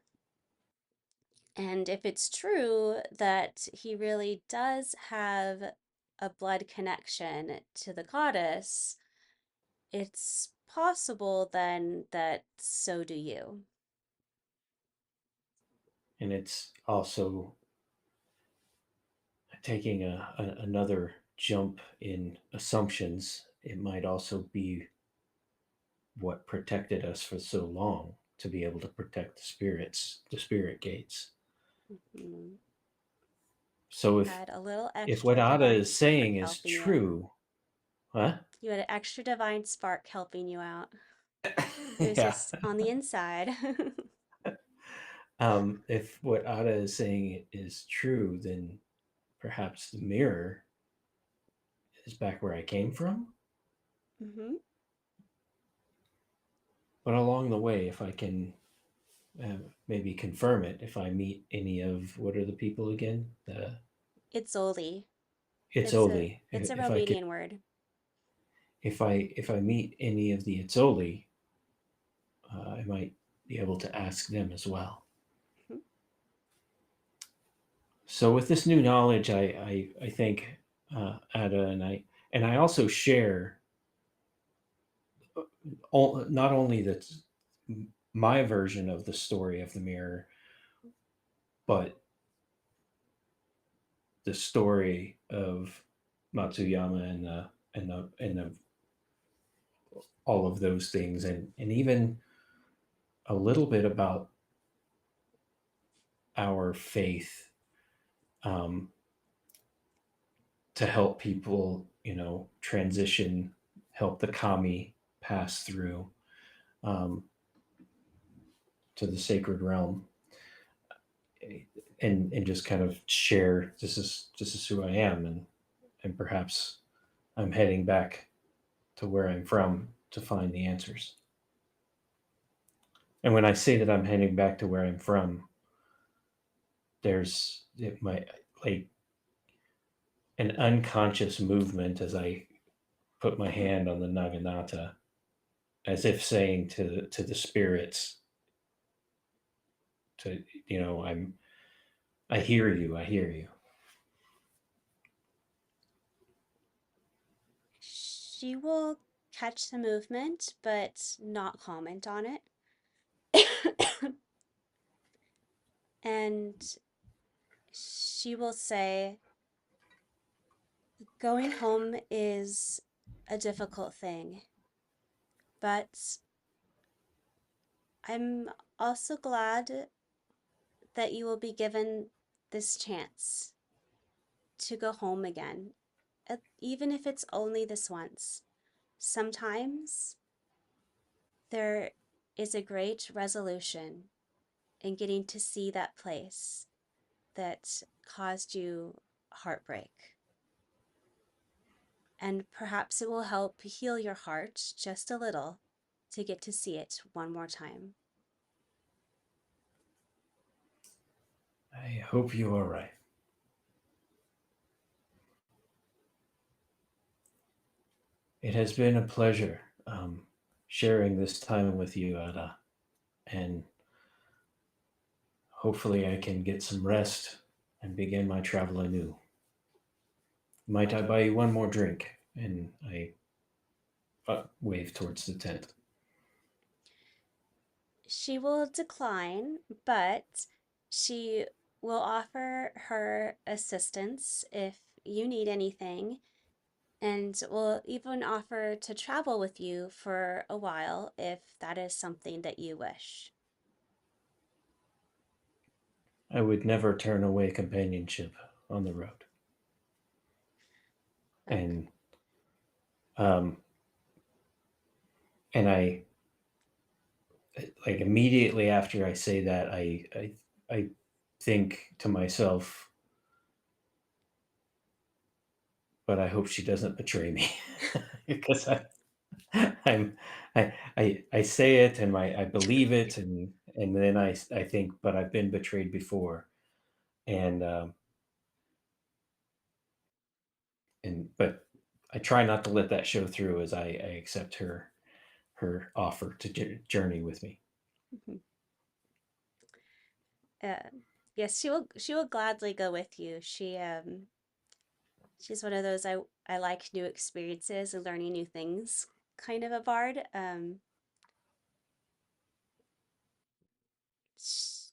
And if it's true that he really does have a blood connection to the goddess, it's possible then that so do you. And it's also taking another jump in assumptions. It might also be what protected us for so long to be able to protect the spirits, the spirit gates. Mhm. So You had a little if what extra Ada divine is spark saying is helping you out. true, huh? You had an extra divine spark helping you out. It was Yeah. just on the inside. If what Ada is saying is true, then perhaps the mirror is back where I came from. Hmm. But along the way, if I can maybe confirm it, if I meet any of what are the people again? It's Oli. It's Oli. It's a If I could, Romanian word. if I meet any of the Itzoli, I might be able to ask them as well. Mhm. So with this new knowledge, I think Ada and I also share not only that my version of the story of the mirror, but the story of Matsuyama and all of those things, and even a little bit about our faith, um, to help people, transition, help the kami pass through, um, to the sacred realm, and just kind of share this is who I am, and perhaps I'm heading back to where I'm from to find the answers. And when I say that I'm heading back to where I'm from, there's it might like an unconscious movement as I put my hand on the naginata, as if saying to the spirits, to I hear you, I hear you. She will catch the movement, but not comment on it. And she will say, going home is a difficult thing, but I'm also glad that you will be given this chance to go home again, even if it's only this once. Sometimes there is a great resolution in getting to see that place that caused you heartbreak. And perhaps it will help heal your heart just a little to get to see it one more time. I hope you are right. It has been a pleasure, sharing this time with you, Ada, and hopefully I can get some rest and begin my travel anew. Might I buy you one more drink? And I wave towards the tent. She will decline, but she will offer her assistance if you need anything, and will even offer to travel with you for a while if that is something that you wish. I would never turn away companionship on the road. Okay. And um, and I like immediately after I say that, I think to myself, but I hope she doesn't betray me because I'm I say it and I believe it, and then I think, but I've been betrayed before, and but I try not to let that show through as I accept her offer to journey with me. Mhm. Uh, yes, she will gladly go with you. She's one of those I like new experiences and learning new things kind of a bard. sh-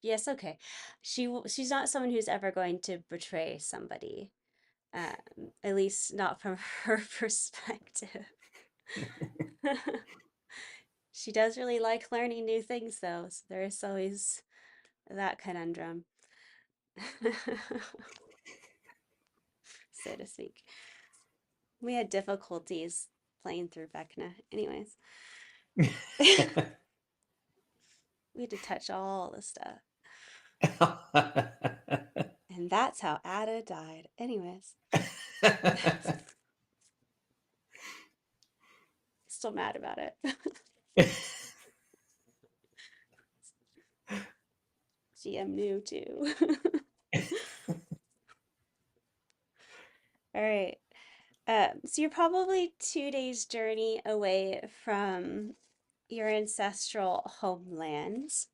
yes, okay. She's not someone who's ever going to betray somebody. At least not from her perspective. She does really like learning new things though, so there's always that conundrum, so to speak. We had difficulties playing through Vecna. Anyways, we had to touch all the stuff. And that's how Ada died. Anyways, still mad about it. GM knew too. All right. So you're probably 2 days' journey away from your ancestral homelands.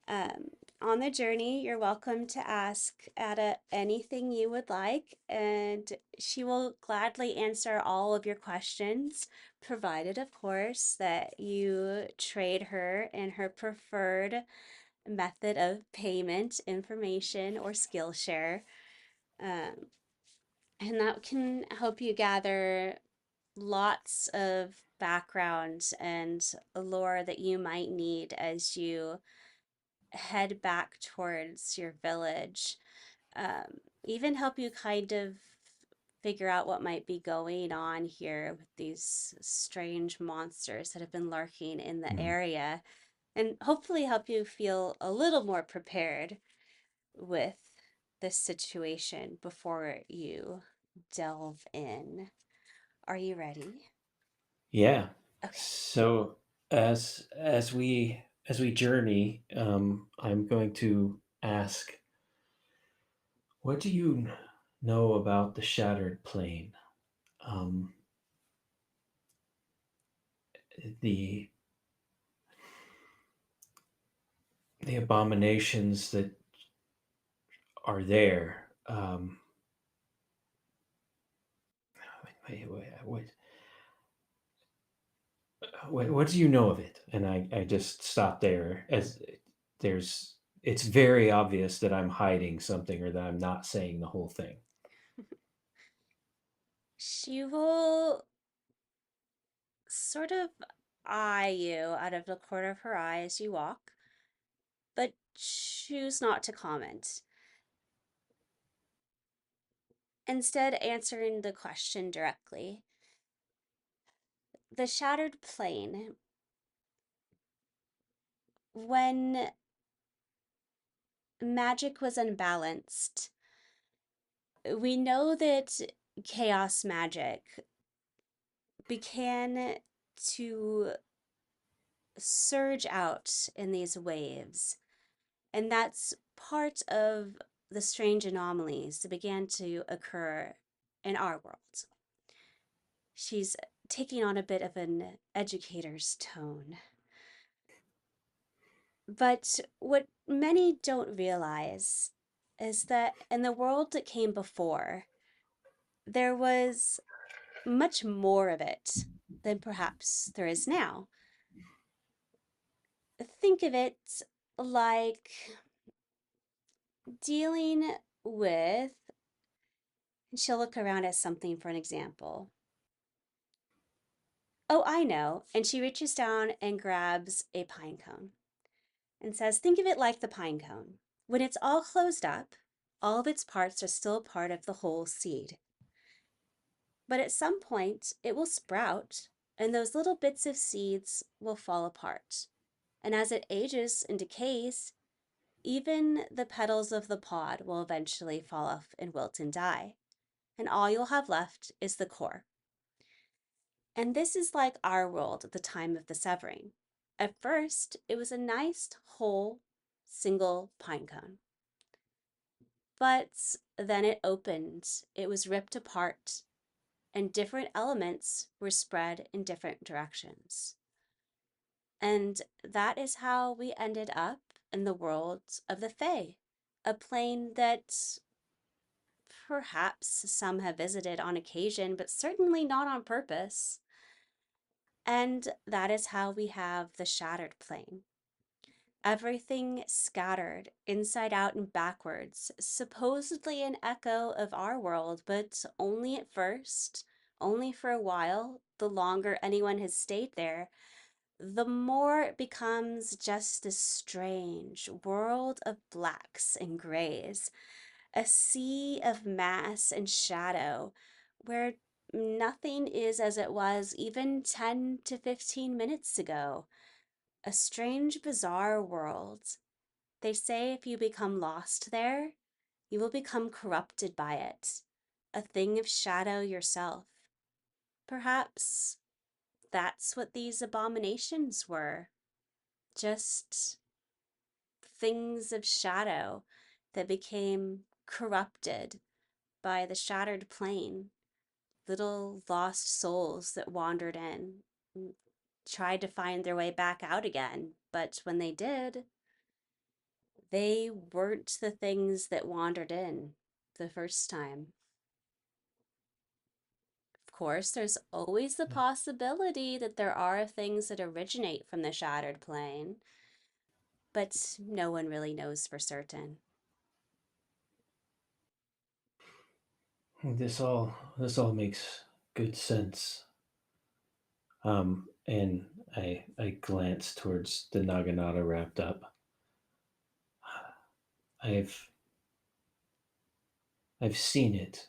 Um, on the journey, you're welcome to ask Ada anything you would like, and she will gladly answer all of your questions, provided, of course, that you trade her in her preferred method of payment, information, or skill share. Um, and that can help you gather lots of background and lore that you might need as you head back towards your village. Even help you kind of figure out what might be going on here with these strange monsters that have been lurking in the Mhm. area, and hopefully help you feel a little more prepared with this situation before you delve in. Are you ready? Yeah. Okay. So as we journey, I'm going to ask, what do you know about the Shattered Plane? Um, the the abominations that are there. What do you know of it? And I just stopped there, as there's it's very obvious that I'm hiding something or that I'm not saying the whole thing. She will sort of eye you out of the corner of her eye as you walk, but choose not to comment, instead, answering the question directly. The shattered plane, when magic was unbalanced, we know that chaos magic began to surge out in these waves. And that's part of the strange anomalies that began to occur in our world. She's taking on a bit of an educator's tone. But what many don't realize is that in the world that came before, there was much more of it than perhaps there is now. Think of it like dealing with, and she'll look around at something for an example. Oh, I know. And she reaches down and grabs a pine cone and says, think of it like the pine cone. When it's all closed up, all of its parts are still part of the whole seed. But at some point, it will sprout, and those little bits of seeds will fall apart. And as it ages and decays, even the petals of the pod will eventually fall off and wilt and die. And all you'll have left is the core. And this is like our world at the time of the severing. At first, it was a nice, whole, single pine cone. But then it opened, it was ripped apart, and different elements were spread in different directions. And that is how we ended up in the world of the Fae, a plane that perhaps some have visited on occasion, but certainly not on purpose. And that is how we have the shattered plane. Everything scattered, inside out and backwards, supposedly an echo of our world, but only at first, only for a while. The longer anyone has stayed there, the more it becomes just a strange world of blacks and grays, a sea of mass and shadow, where nothing is as it was even 10 to 15 minutes ago. A strange, bizarre world. They say if you become lost there, you will become corrupted by it, a thing of shadow yourself. Perhaps that's what these abominations were, just things of shadow that became corrupted by the shattered plane, little lost souls that wandered in, tried to find their way back out again, but when they did, they weren't the things that wandered in the first time. Of course, there's always the possibility that there are things that originate from the shattered plane, but no one really knows for certain. This all makes good sense. And I glance towards the Naginata wrapped up. I've I've seen it,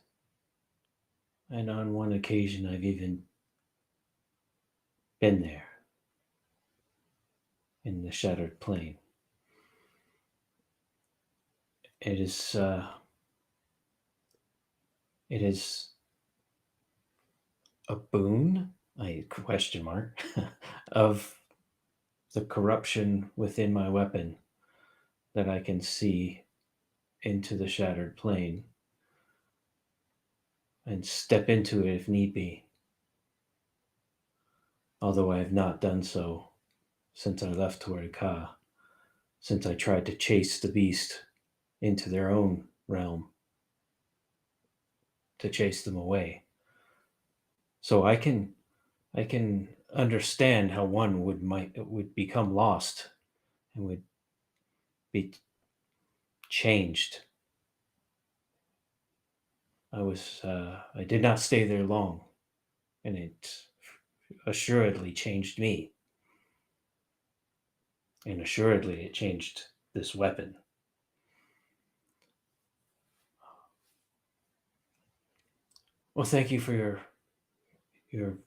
and on one occasion I've even been there in the shattered plane. It is it is a boon, I question mark, of the corruption within my weapon that I can see into the shattered plane and step into it if need be, although I have not done so since I left Torika, since I tried to chase the beast into their own realm to chase them away. So I can understand how one would become lost and would be changed. I did not stay there long, and it assuredly changed me, and assuredly it changed this weapon. Well, thank you for your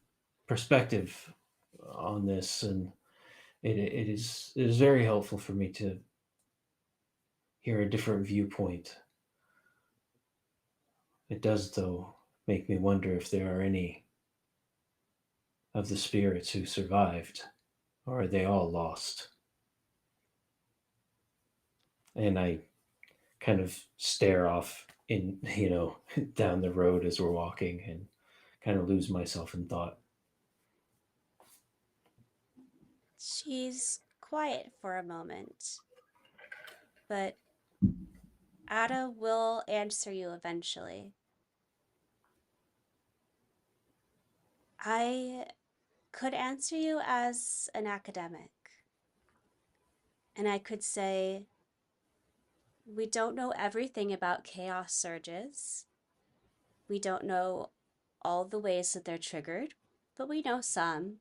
perspective on this, and it is very helpful for me to hear a different viewpoint. It does, though, make me wonder if there are any of the spirits who survived, or are they all lost? And I kind of stare off in, down the road as we're walking and kind of lose myself in thought. She's quiet for a moment, but Ada will answer you eventually. I could answer you as an academic, and I could say we don't know everything about chaos surges. We don't know all the ways that they're triggered, but we know some.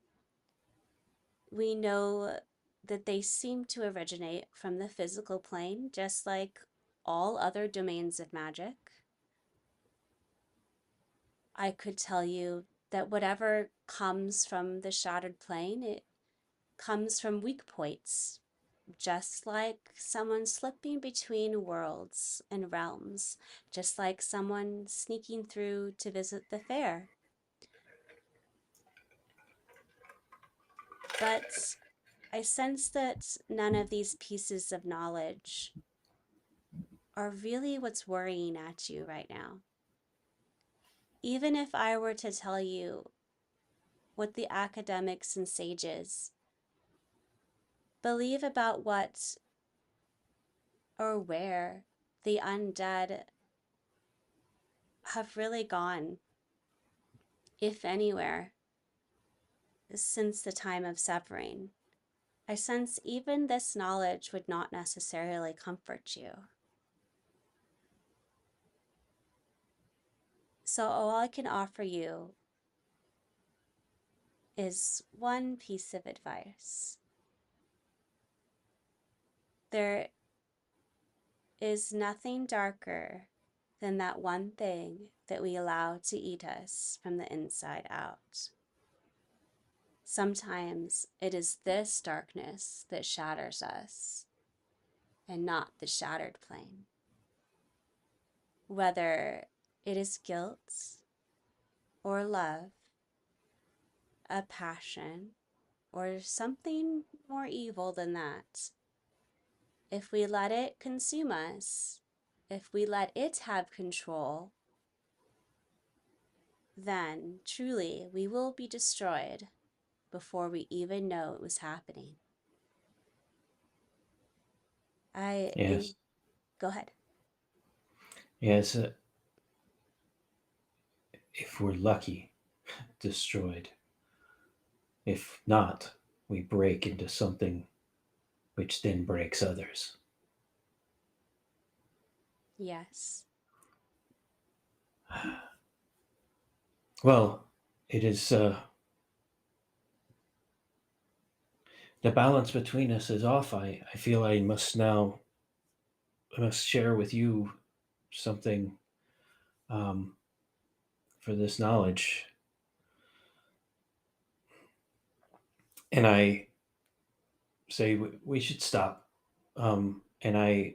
We know that they seem to originate from the physical plane, just like all other domains of magic. I could tell you that whatever comes from the shattered plane, it comes from weak points, just like someone slipping between worlds and realms, just like someone sneaking through to visit the fair. But I sense that none of these pieces of knowledge are really what's worrying at you right now. Even if I were to tell you what the academics and sages believe about what or where the undead have really gone, if anywhere, since the time of severing. I sense even this knowledge would not necessarily comfort you. So, all I can offer you is one piece of advice. There is nothing darker than that one thing that we allow to eat us from the inside out. Sometimes it is this darkness that shatters us, and not the shattered plane. Whether it is guilt or love, a passion, or something more evil than that, if we let it consume us, if we let it have control, then truly we will be destroyed before we even know it was happening. I Yes, go ahead. yes. If we're lucky, destroyed. If not, we break into something which then breaks others. Yes. Well, it is the balance between us is off. I feel I must share with you something um, for this knowledge, and I say we should stop. And I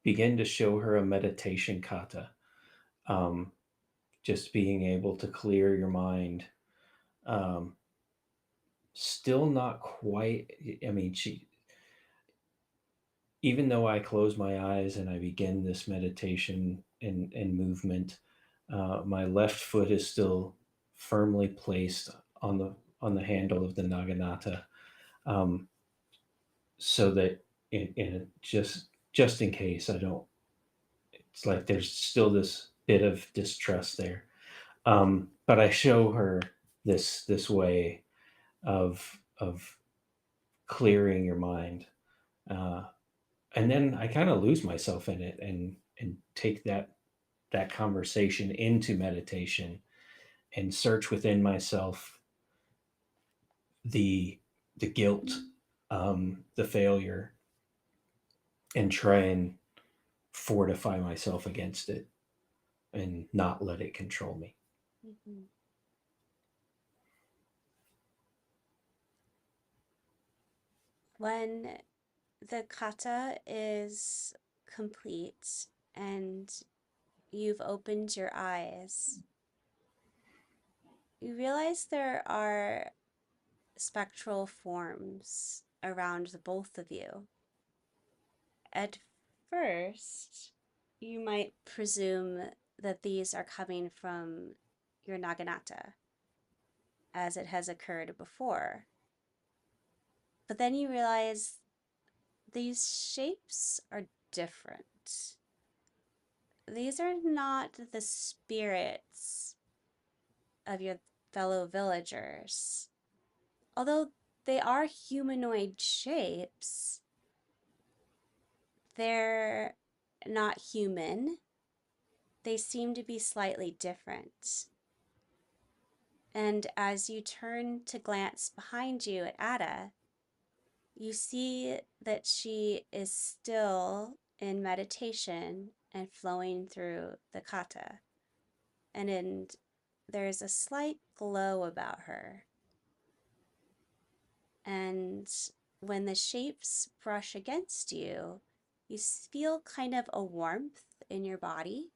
begin to show her a meditation kata, um, just being able to clear your mind. Um, Still not quite. I mean, she even though I close my eyes and I begin this meditation and movement, my left foot is still firmly placed on the handle of the naginata, um, so that just in case I don't, it's like there's still this bit of distrust there. But I show her this way of clearing your mind. Uh, and then I kind of lose myself in it and take that conversation into meditation and search within myself the the guilt, the failure, and try and fortify myself against it and not let it control me. Mhm. When the kata is complete and you've opened your eyes, you realize there are spectral forms around the both of you. At first, you might presume that these are coming from your naginata, as it has occurred before. But then you realize these shapes are different. These are not the spirits of your fellow villagers. Although they are humanoid shapes, they're not human. They seem to be slightly different. And as you turn to glance behind you at Ada, you see that she is still in meditation and flowing through the kata. And there's a slight glow about her. And when the shapes brush against you, you feel kind of a warmth in your body,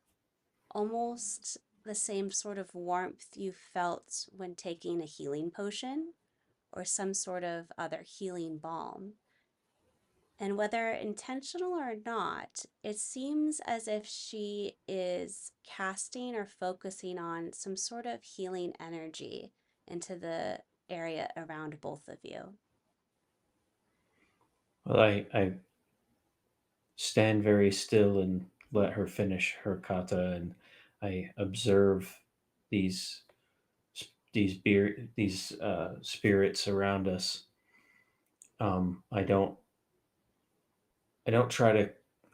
almost the same sort of warmth you felt when taking a healing potion or some sort of other healing balm. And whether intentional or not, it seems as if she is casting or focusing on some sort of healing energy into the area around both of you. Well, I stand very still and let her finish her kata, and I observe these these spirits around us. I don't try to.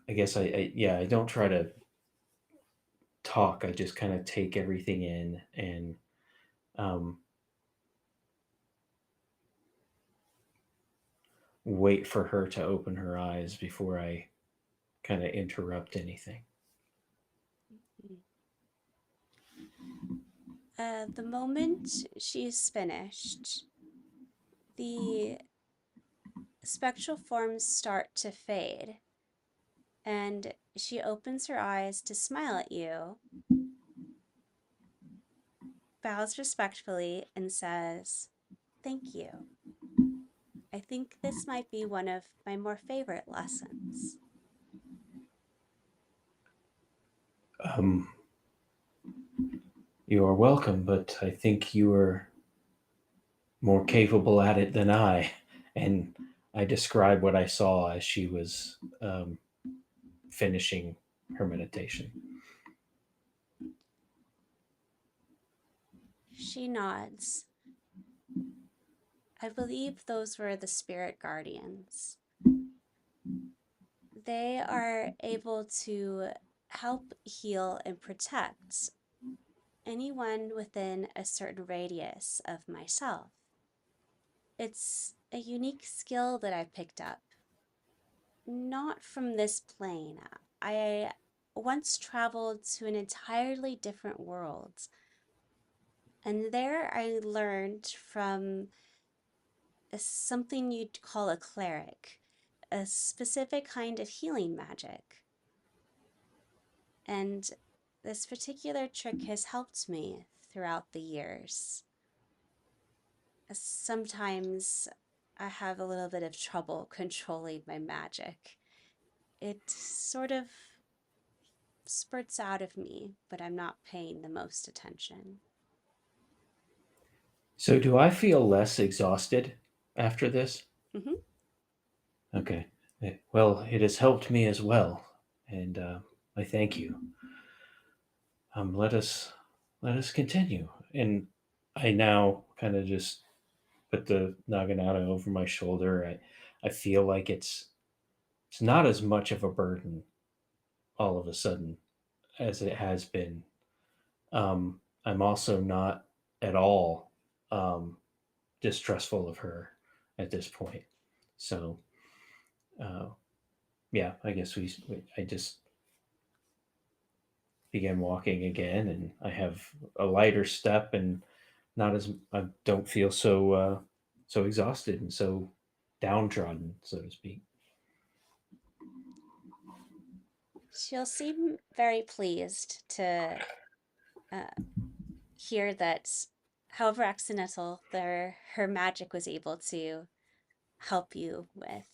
I guess I don't try to talk. I just kind of take everything in and um, wait for her to open her eyes before I kind of interrupt anything. Mm. The moment she's finished, the spectral forms start to fade, and she opens her eyes to smile at you, bows respectfully, and says, "Thank you. I think this might be one of my more favorite lessons." Um, you are welcome, but I think you are more capable at it than I. And I describe what I saw as she was finishing her meditation. She nods. "I believe those were the spirit guardians. They are able to help heal and protect anyone within a certain radius of myself. It's a unique skill that I picked up, not from this plane. I once traveled to an entirely different world, and there I learned from something you'd call a cleric, a specific kind of healing magic. And this particular trick has helped me throughout the years. Sometimes I have a little bit of trouble controlling my magic. It sort of spurts out of me, but I'm not paying the most attention." So, do I feel less exhausted after this? Mm-hmm. Okay. Well, it has helped me as well, and I thank you. Let us continue. And I now kind of just put the naginata over my shoulder. I feel like it's not as much of a burden all of a sudden as it has been. I'm also not at all um, distrustful of her at this point. So uh, yeah, I guess I just began walking again, and I have a lighter step, and not as I don't feel so exhausted and so downtrodden, so to speak. She'll seem very pleased to uh, hear that, however accidental, her magic was able to help you with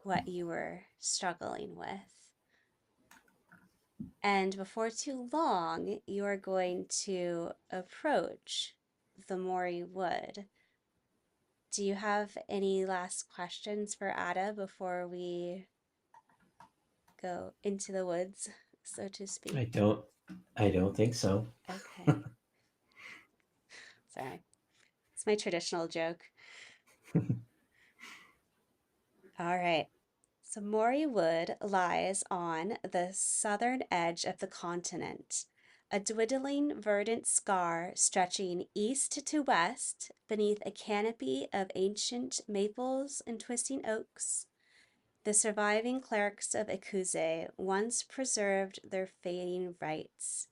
what you were struggling with. And before too long, you are going to approach the Mori Wood. Do you have any last questions for Ada before we go into the woods, so to I speak? don't I don't think so. Okay, sorry. It's my traditional joke. All right. So Mori Wood lies on the southern edge of the continent, a dwindling verdant scar stretching east to west beneath a canopy of ancient maples and twisting oaks. The surviving clerics of Ikuze once preserved their fading rites.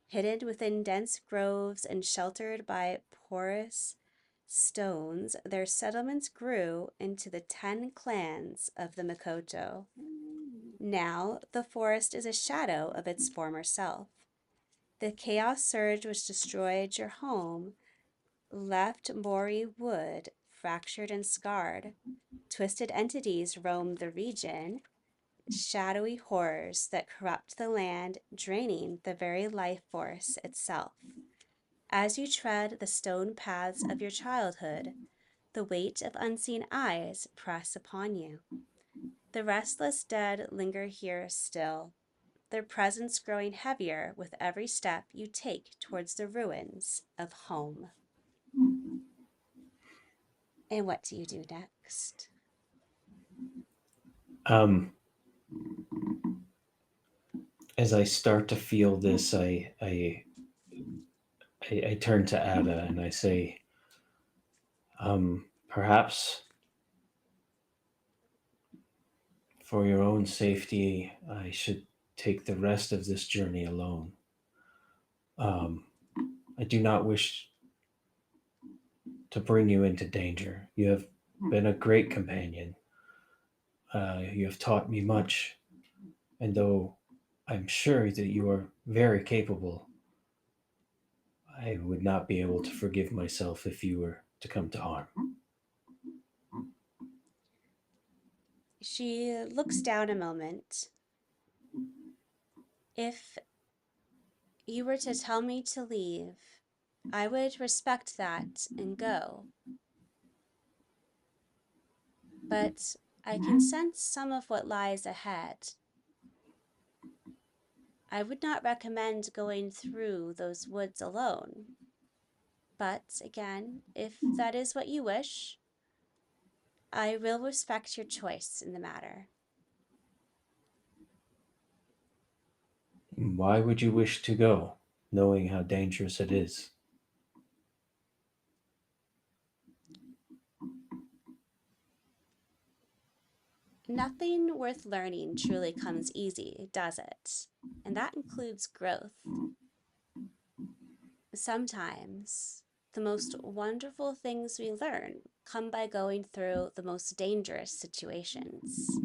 Hidden within dense groves and sheltered by porous stones, their settlements grew into the 10 clans of the Mikoto. Now, the forest is a shadow of its former self. The chaos surge which destroyed your home left Mori Wood fractured and scarred. Twisted entities roam the region, shadowy horrors that corrupt the land, draining the very life force itself. As you tread the stone paths of your childhood, the weight of unseen eyes press upon you. The restless dead linger here still, their presence growing heavier with every step you take towards the ruins of home. And what do you do next? Um, as I start to feel this, I turn to Ada and I say, perhaps for your own safety, I should take the rest of this journey alone. Um, I do not wish to bring you into danger. You have been a great companion. You have taught me much, and though I'm sure that you are very capable, I would not be able to forgive myself if you were to come to harm. She looks down a moment. If you were to tell me to leave, I would respect that and go. But I can sense some of what lies ahead. I would not recommend going through those woods alone. But again, if that is what you wish, I will respect your choice in the matter. Why would you wish to go, knowing how dangerous it is? Nothing worth learning truly comes easy, does it? And that includes growth. Sometimes the most wonderful things we learn come by going through the most dangerous situations.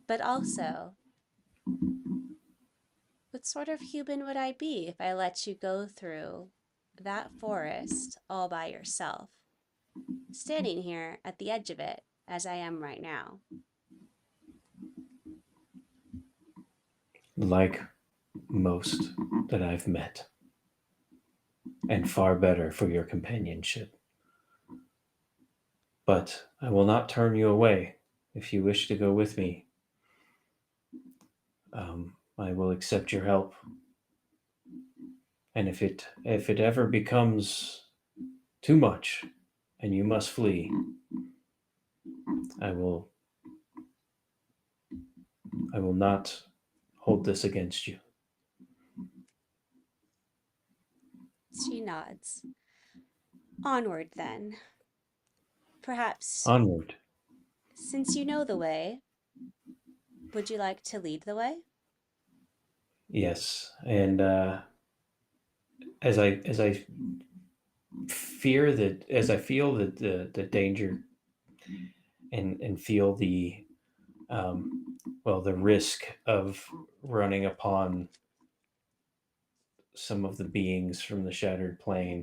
But also, what sort of human would I be if I let you go through that forest all by yourself, standing here at the edge of it as I am right now? Like most that I've met, and far better for your companionship. But I will not turn you away. If you wish to go with me, I will accept your help. And if it ever becomes too much and you must flee, I will I will not hold this against you. She nods. Onward, then. Perhaps, Onward. since you know the way, would you like to lead the way? Yes, and as I fear that as I feel that the danger and feel the the risk of running upon some of the beings from the shattered plane,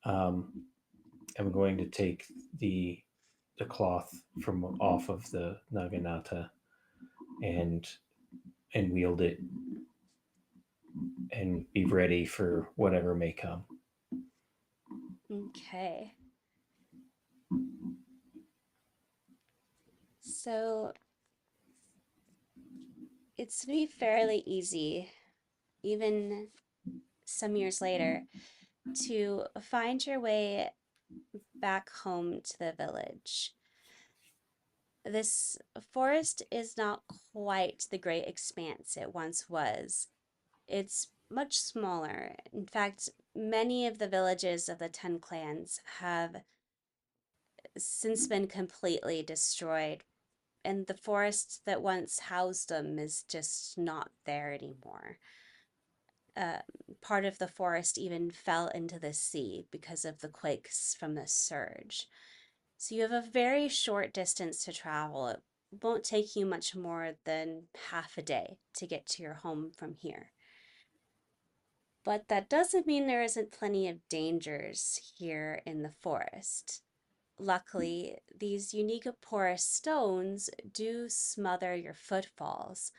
um, I'm going to take the cloth from off of the naginata and wield it and be ready for whatever may come. Okay. So it's going to be fairly easy, even some years later, to find your way back home to the village. This forest is not quite the great expanse it once was. It's much smaller. In fact, many of the villages of the 10 clans have since been completely destroyed, and the forest that once housed them is just not there anymore. Uh, Part of the forest even fell into the sea because of the quakes from the surge. So you have a very short distance to travel. It won't take you much more than half a day to get to your home from here. But that doesn't mean there isn't plenty of dangers here in the forest. Luckily, these unique porous stones do smother your footfalls,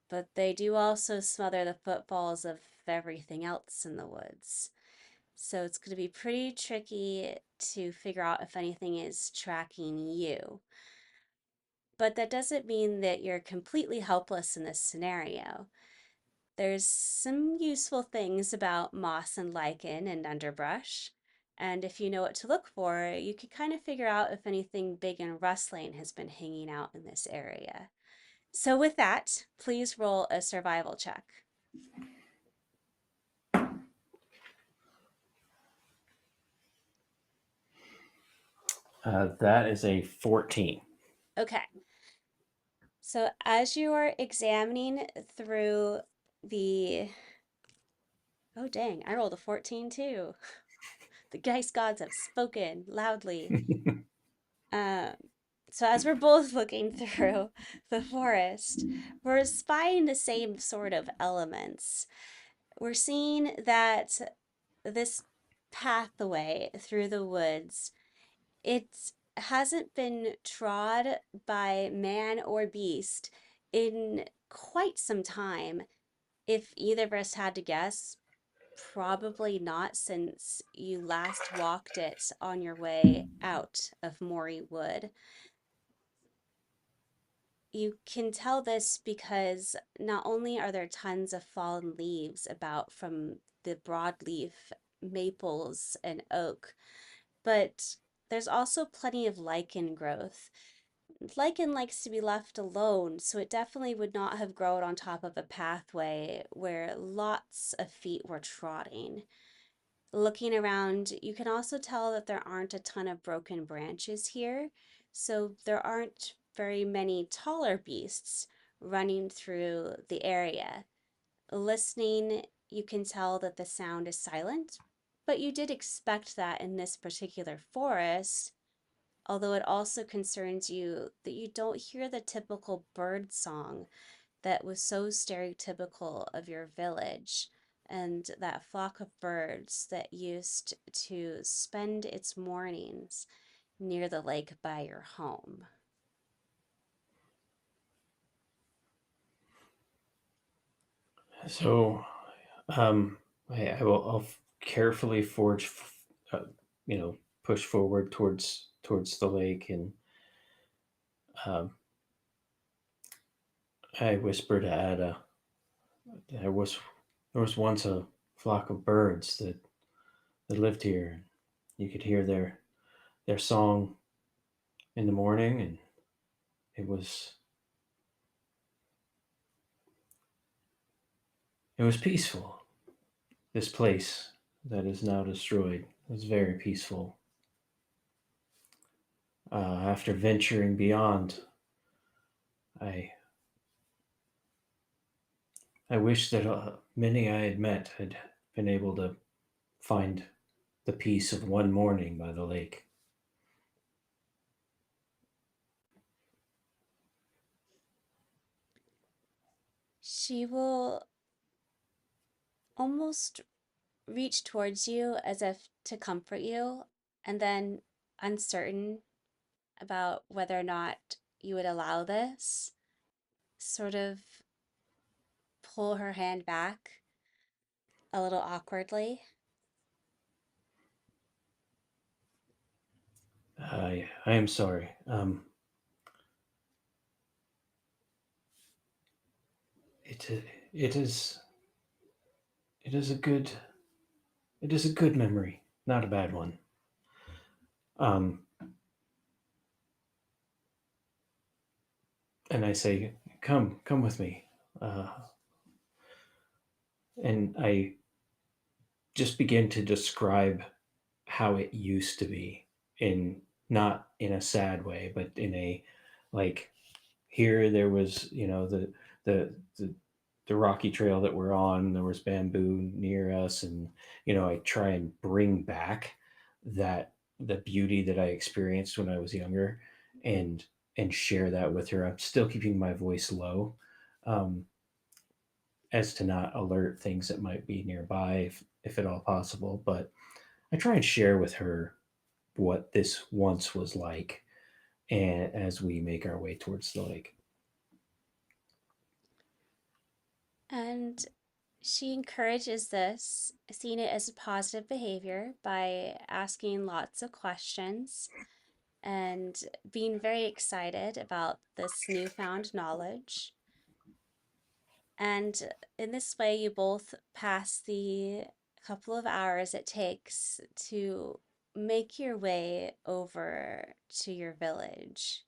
but they do also smother the footfalls of everything else in the woods. So it's going to be pretty tricky to figure out if anything is tracking you. but that doesn't mean that you're completely helpless in this scenario. There's some useful things about moss and lichen and underbrush. And if you know what to look for, you can kind of figure out if anything big and rustling has been hanging out in this area. So, with that, please roll a survival check. That is a 14. Okay, so as you are examining through the. Oh, dang, I rolled a 14 too. The dice gods have spoken loudly. Um, so as we're both looking through the forest, we're spying the same sort of elements. We're seeing that this pathway through the woods, it hasn't been trod by man or beast in quite some time. If either of us had to guess, probably not since you last walked it on your way out of Mori Wood. You can tell this because not only are there tons of fallen leaves about from the broadleaf maples and oak, but there's also plenty of lichen growth. Lichen likes to be left alone, so it definitely would not have grown on top of a pathway where lots of feet were trotting. Looking around, you can also tell that there aren't a ton of broken branches here, so there aren't very many taller beasts running through the area. Listening, you can tell that the sound is silent, but you did expect that in this particular forest, although it also concerns you that you don't hear the typical bird song that was so stereotypical of your village and that flock of birds that used to spend its mornings near the lake by your home. So um, I'll carefully uh, you know, push forward towards the lake, and um, I whisper to Ada, "There was once a flock of birds that lived here. You could hear their song in the morning, and it was it was peaceful. This place that is now destroyed was very peaceful. After venturing beyond, I I wish that many I had met had been able to find the peace of one morning by the lake." She will almost reach towards you as if to comfort you, and then, uncertain about whether or not you would allow this, sort of pull her hand back a little awkwardly. I am sorry. It it is it is a good it is a good memory, not a bad one. Um, and I say, come with me, uh, and I just begin to describe how it used to be, in not in a sad way, but in a, like, here there was, the the the rocky trail that we're on, there was bamboo near us, and I try and bring back that the beauty that I experienced when I was younger, and share that with her. I'm still keeping my voice low, um, as to not alert things that might be nearby, if at all possible, but I try and share with her what this once was like, and as we make our way towards the lake. And she encourages this, seeing it as a positive behavior by asking lots of questions. and being very excited about this newfound knowledge. And in this way, you both pass the couple of hours it takes to make your way over to your village.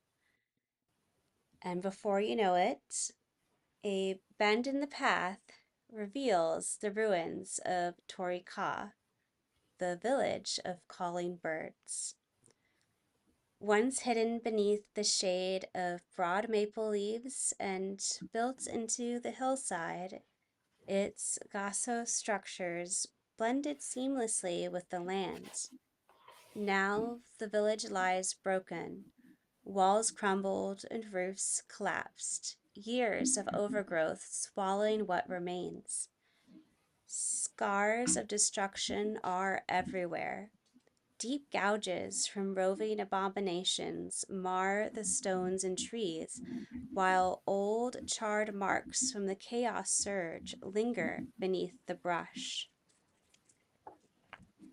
And before you know it, a bend in the path reveals the ruins of Torika, the village of calling birds. Once hidden beneath the shade of broad maple leaves and built into the hillside, its gassho structures blended seamlessly with the land. Now the village lies broken, walls crumbled and roofs collapsed, years of overgrowth swallowing what remains. Scars of destruction are everywhere. Deep gouges from roving abominations mar the stones and trees, while old charred marks from the chaos surge linger beneath the brush.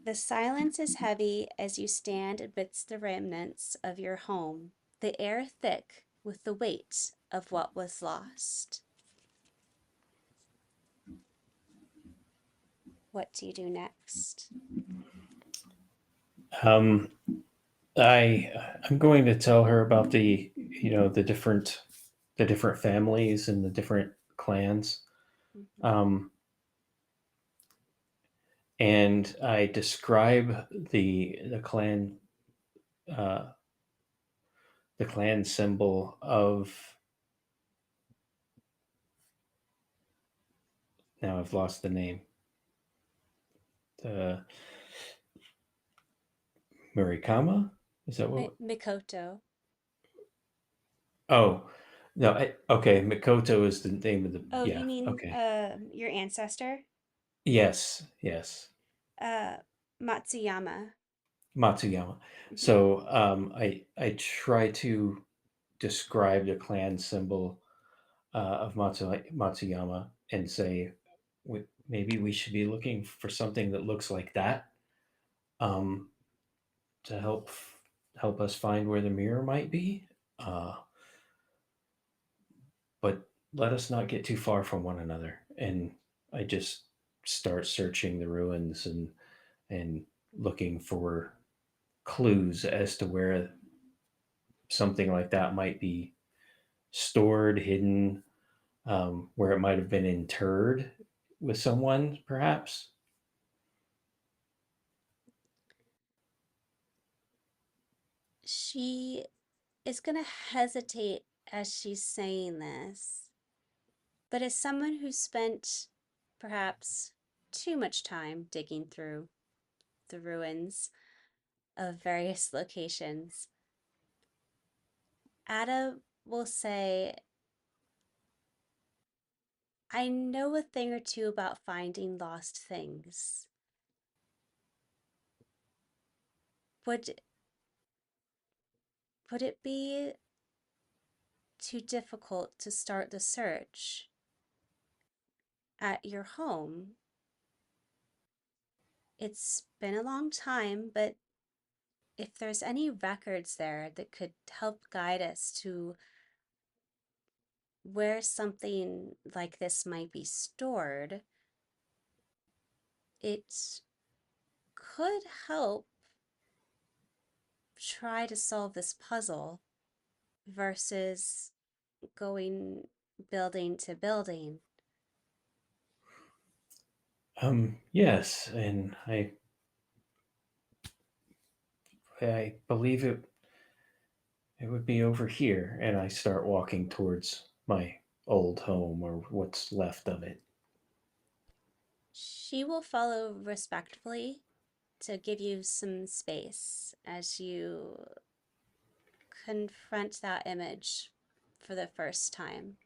The silence is heavy as you stand amidst the remnants of your home, the air thick with the weight of what was lost. What do you do next? Um, I I'm going to tell her about the the different families and the different clans. Mhm. Um, and I describe uh, the clan symbol of, now I've lost the name, the Murikama. Is that what? Mikoto. Oh, no. Okay, Mikoto is the name of the. Oh, Yeah. you mean Okay. your ancestor? Yes. Yes. Uh, Matsuyama. Matsuyama. Mhm. So I try to describe the clan symbol of Matsuyama and say, maybe we should be looking for something that looks like that, um, to help us find where the mirror might be. Uh, but let us not get too far from one another. And I just start searching the ruins and looking for clues as to where something like that might be stored, hidden, where it might have been interred with someone, perhaps. She is going to hesitate as she's saying this, but as someone who spent perhaps too much time digging through the ruins of various locations, Ada will say, I know a thing or two about finding lost things. Would would it be too difficult to start the search at your home? It's been a long time, but if there's any records there that could help guide us to where something like this might be stored, it could help try to solve this puzzle versus going building to building. Yes, and I believe it would be over here, and I start walking towards my old home or what's left of it. She will follow respectfully to give you some space as you confront that image for the first time.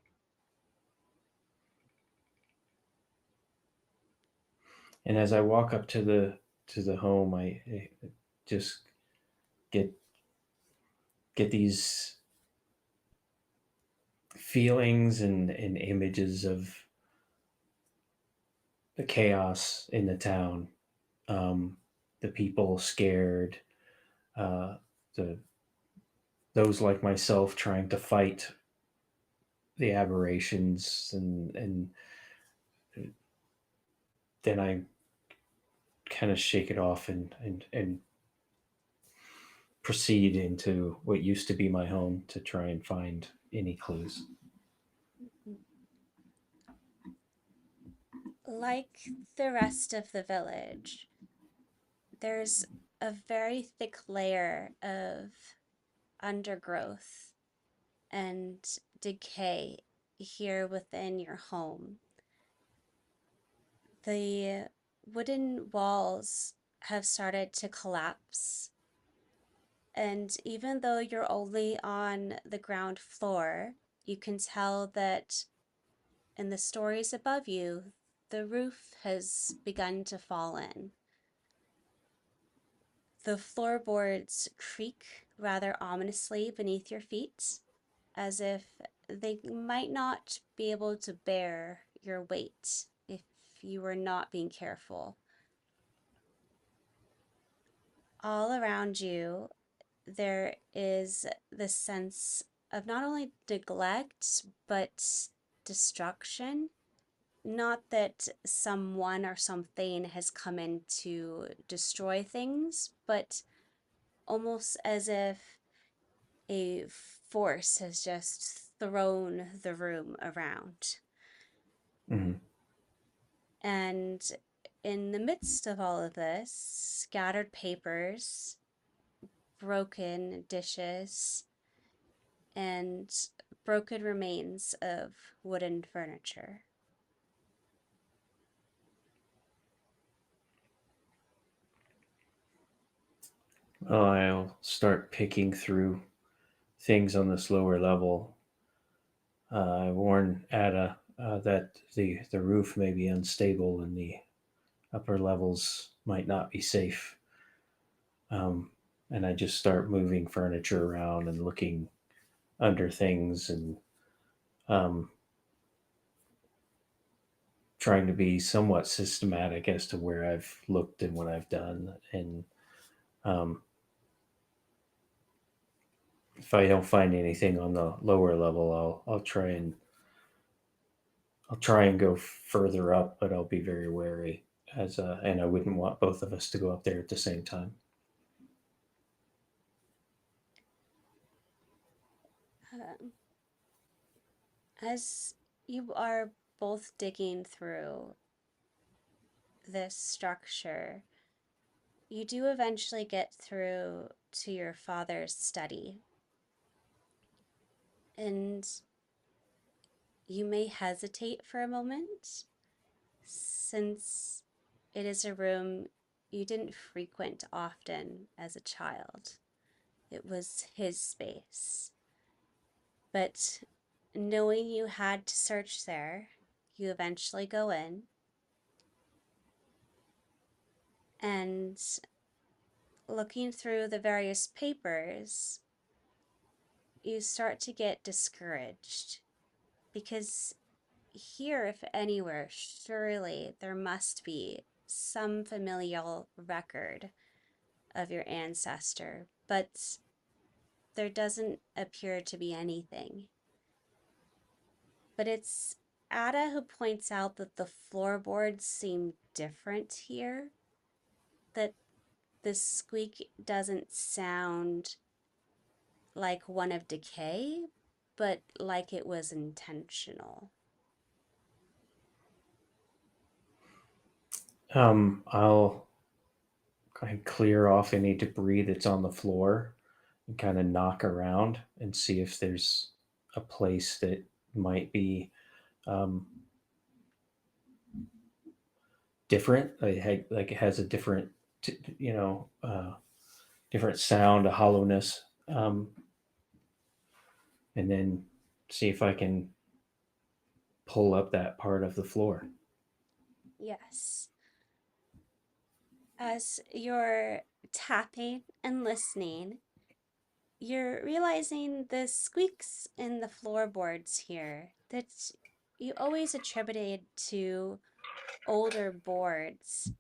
And as I walk up to the home, I just get get these feelings and images of the chaos in the town, um, the people scared, uh, the those like myself trying to fight the aberrations, and then I kind of shake it off and proceed into what used to be my home to try and find any clues. Mhm. Like the rest of the village, there's a very thick layer of undergrowth and decay here within your home. The wooden walls have started to collapse, and even though you're only on the ground floor, you can tell that in the stories above you, the roof has begun to fall in. The floorboards creak rather ominously beneath your feet, as if they might not be able to bear your weight if you were not being careful. All around you, there is this sense of not only neglect, but destruction. Not that someone or something has come in to destroy things, but almost as if a force has just thrown the room around. Mm-hmm. And in the midst of all of this, scattered papers, broken dishes, and broken remains of wooden furniture. I'll start picking through things on this lower level. I warn Ada that the roof may be unstable and the upper levels might not be safe. Um, and I just start moving furniture around and looking under things, and um, trying to be somewhat systematic as to where I've looked and what I've done. And um, if I don't find anything on the lower level, I'll try and go further up, but I'll be very wary, and I wouldn't want both of us to go up there at the same time. Um, as you are both digging through this structure, you do eventually get through to your father's study, and you may hesitate for a moment since it is a room you didn't frequent often as a child. It was his space. But knowing you had to search there, you eventually go in and looking through the various papers, you start to get discouraged because here, if anywhere, surely there must be some familial record of your ancestor, but there doesn't appear to be anything. But it's Ada who points out that the floorboards seem different here, that the squeak doesn't sound like one of decay, but like it was intentional. I'll kind of clear off any debris that's on the floor and kind of knock around and see if there's a place that might be um, different. Like it has a different, different sound, a hollowness, and then see if I can pull up that part of the floor. Yes. As you're tapping and listening, you're realizing the squeaks in the floorboards here that you always attributed to older boards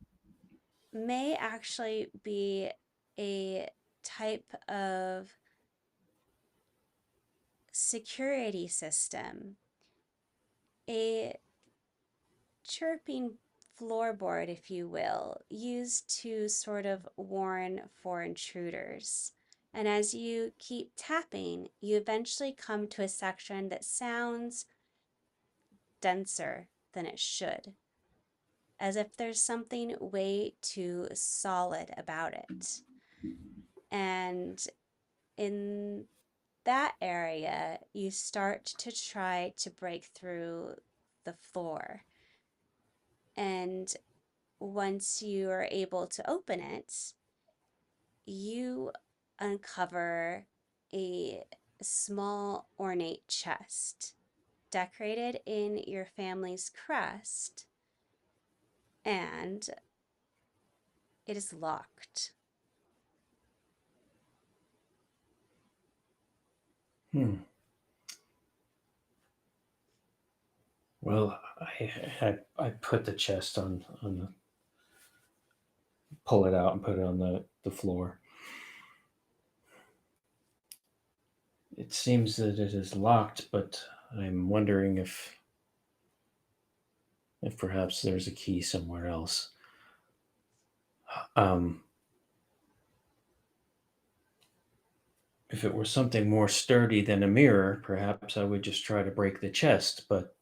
may actually be a type of security system, a chirping floorboard, if you will, used to sort of warn for intruders. And as you keep tapping, you eventually come to a section that sounds denser than it should, as if there's something way too solid about it. And in that area, you start to try to break through the floor. And once you are able to open it, you uncover a small ornate chest decorated in your family's crest, and it is locked. Hmm. Well, I put the chest on the pull it out and put it on the floor. It seems that it is locked, but I'm wondering if perhaps there's a key somewhere else. Um, if it were something more sturdy than a mirror, perhaps I would just try to break the chest, but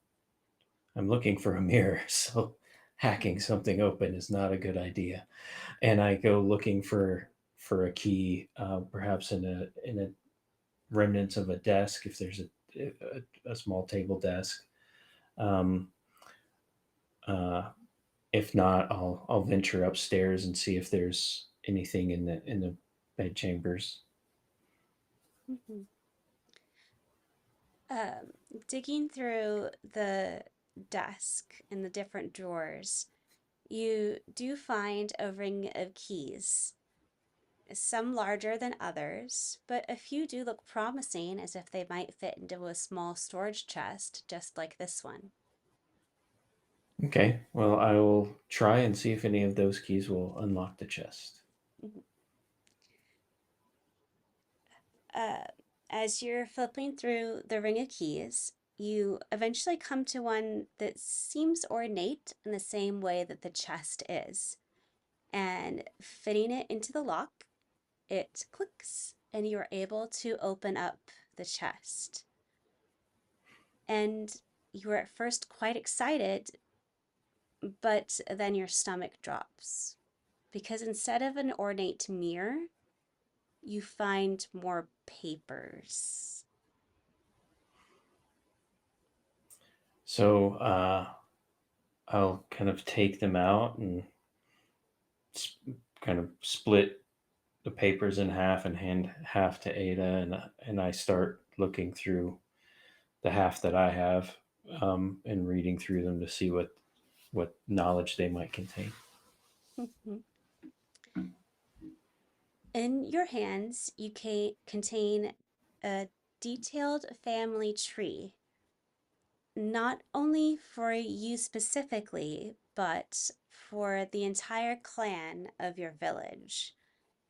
I'm looking for a mirror, so hacking something open is not a good idea. And I go looking for a key, perhaps in a remnants of a desk, if there's a small table desk. Um, uh, if not, I'll venture upstairs and see if there's anything in the bed chambers. Mhm. Um, Digging through the desk and the different drawers, you do find a ring of keys, some larger than others, but a few do look promising as if they might fit into a small storage chest, just like this one. Okay, well, I will try and see if any of those keys will unlock the chest. Mhm. Uh, as you're flipping through the ring of keys, you eventually come to one that seems ornate in the same way that the chest is. And fitting it into the lock, it clicks, and you are able to open up the chest. And you are at first quite excited, but then your stomach drops because instead of an ornate mirror, you find more papers. So I'll kind of take them out and kind of split the papers in half and hand half to Ada, and I start looking through the half that I have, and reading through them to see what knowledge they might contain. In your hands, you contain a detailed family tree, not only for you specifically, but for the entire clan of your village.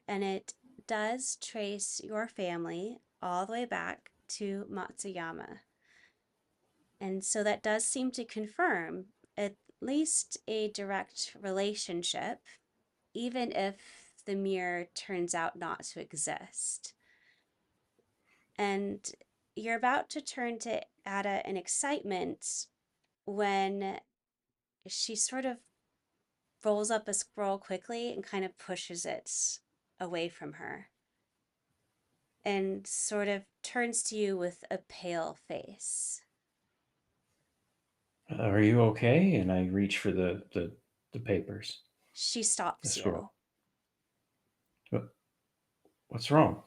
And it does trace your family all the way back to Matsuyama. And so that does seem to confirm at least a direct relationship, even if the mirror turns out not to exist. And you're about to turn to Ada in excitement when she sort of rolls up a scroll quickly and kind of pushes it away from her and sort of turns to you with a pale face. Are you okay? And I reach for the papers, She the stops you. scroll. What's wrong?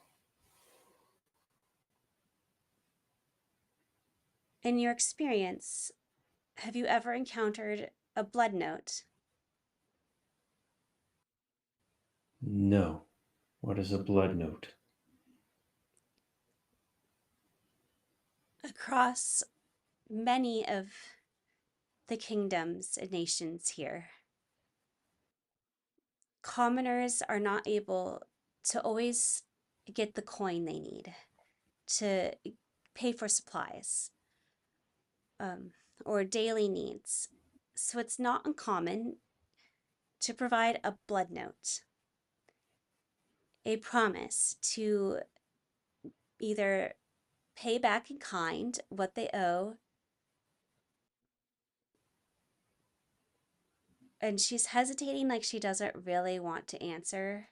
In your experience, have you ever encountered a blood note? No. What is a blood note? Across many of the kingdoms and nations here, commoners are not able to always get the coin they need to pay for supplies, um, or daily needs. So it's not uncommon to provide a blood note, a promise to either pay back in kind what they owe. And she's hesitating, like she doesn't really want to answer,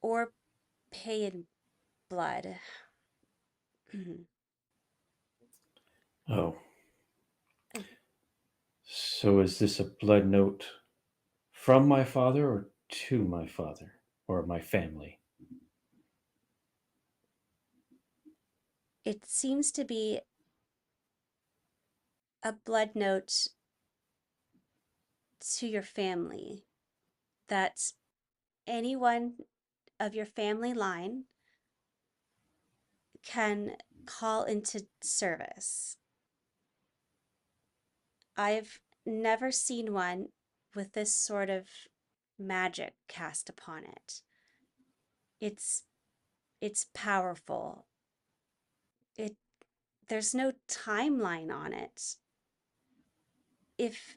or pay in blood. Oh, so is this a blood note from my father or to my father or my family? It seems to be a blood note to your family, that anyone of your family line can call into service. I've never seen one with this sort of magic cast upon it. It's it's powerful. It there's no timeline on it. If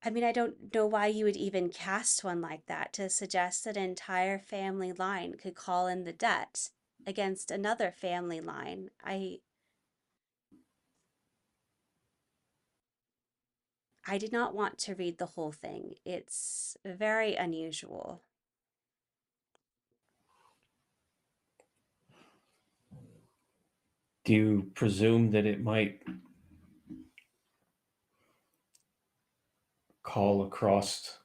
I mean, I don't know why you would even cast one like that to suggest that an entire family line could call in the debt against another family line. I did not want to read the whole thing. It's very unusual. Do you presume that it might call across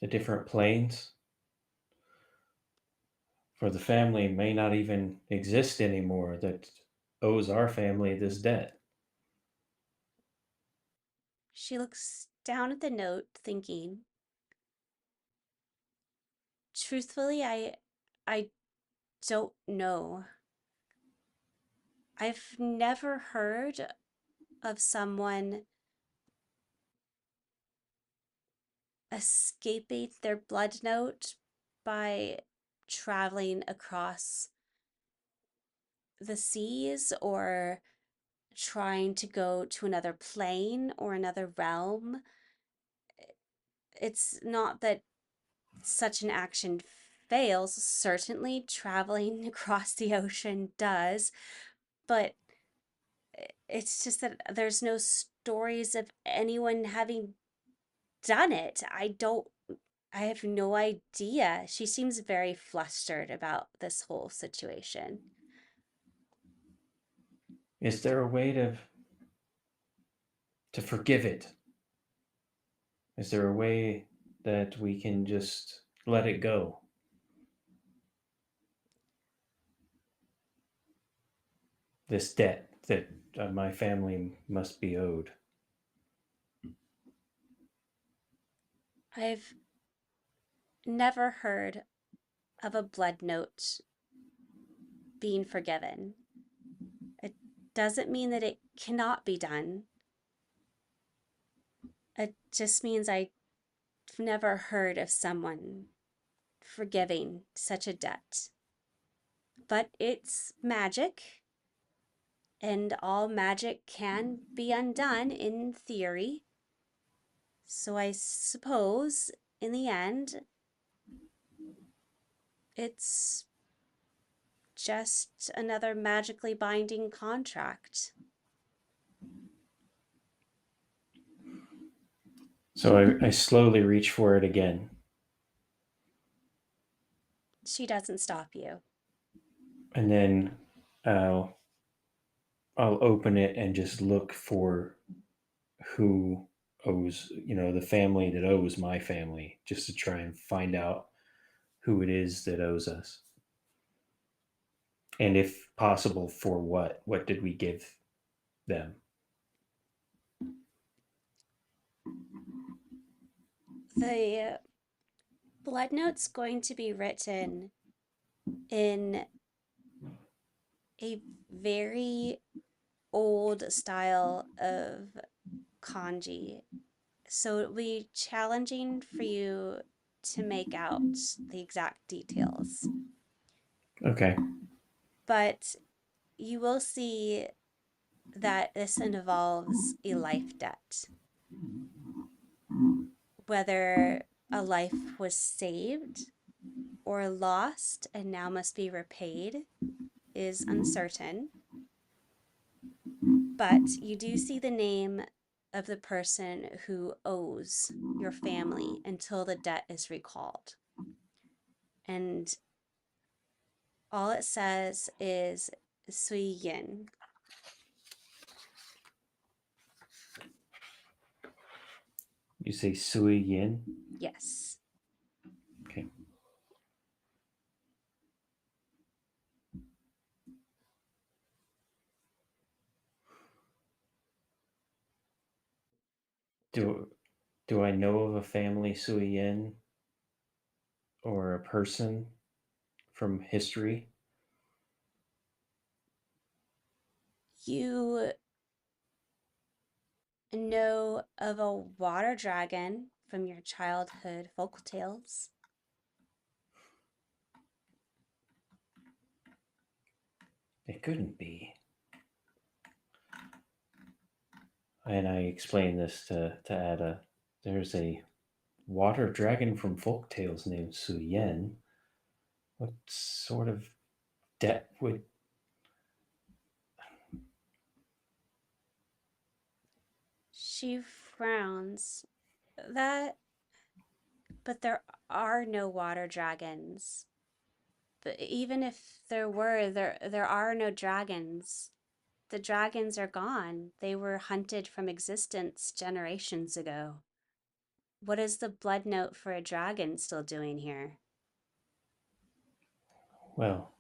the different planes? For the family may not even exist anymore that owes our family this debt. She looks down at the note, thinking, truthfully, I don't know. I've never heard of someone escaping their blood note by traveling across the seas, or trying to go to another plane or another realm. It's not that such an action fails. Certainly, traveling across the ocean does, but it's just that there's no stories of anyone having done it. I have no idea. She seems very flustered about this whole situation. Is there a way to forgive it? Is there a way that we can just let it go? This debt that my family must be owed. I've never heard of a blood note being forgiven. It doesn't mean that it cannot be done. It just means I've never heard of someone forgiving such a debt. But it's magic, and all magic can be undone in theory. So I suppose in the end, it's just another magically binding contract. So I slowly reach for it again, She doesn't stop you. and then I'll I'll open it and just look for who owes, the family that owes my family, just to try and find out who it is that owes us, and if possible, for what did we give them? The blood note's going to be written in a very old style of kanji. So it'll be challenging for you to make out the exact details. Okay. But you will see that this involves a life debt. Whether a life was saved or lost and now must be repaid is uncertain, but you do see the name of the person who owes your family until the debt is recalled. And all it says is Sui Yin. You say Sui Yin? Yes. Okay. Do do I know of a family Sui Yin or a person from history? You know of a water dragon from your childhood folk tales. It couldn't be. And I explained this to Ada. There's a water dragon from folk tales named Su Yen. What sort of debt would. She frowns. That, but there are no water dragons. But even if there were, there are no dragons. The dragons are gone. They were hunted from existence generations ago. What is the blood note for a dragon still doing here? Well,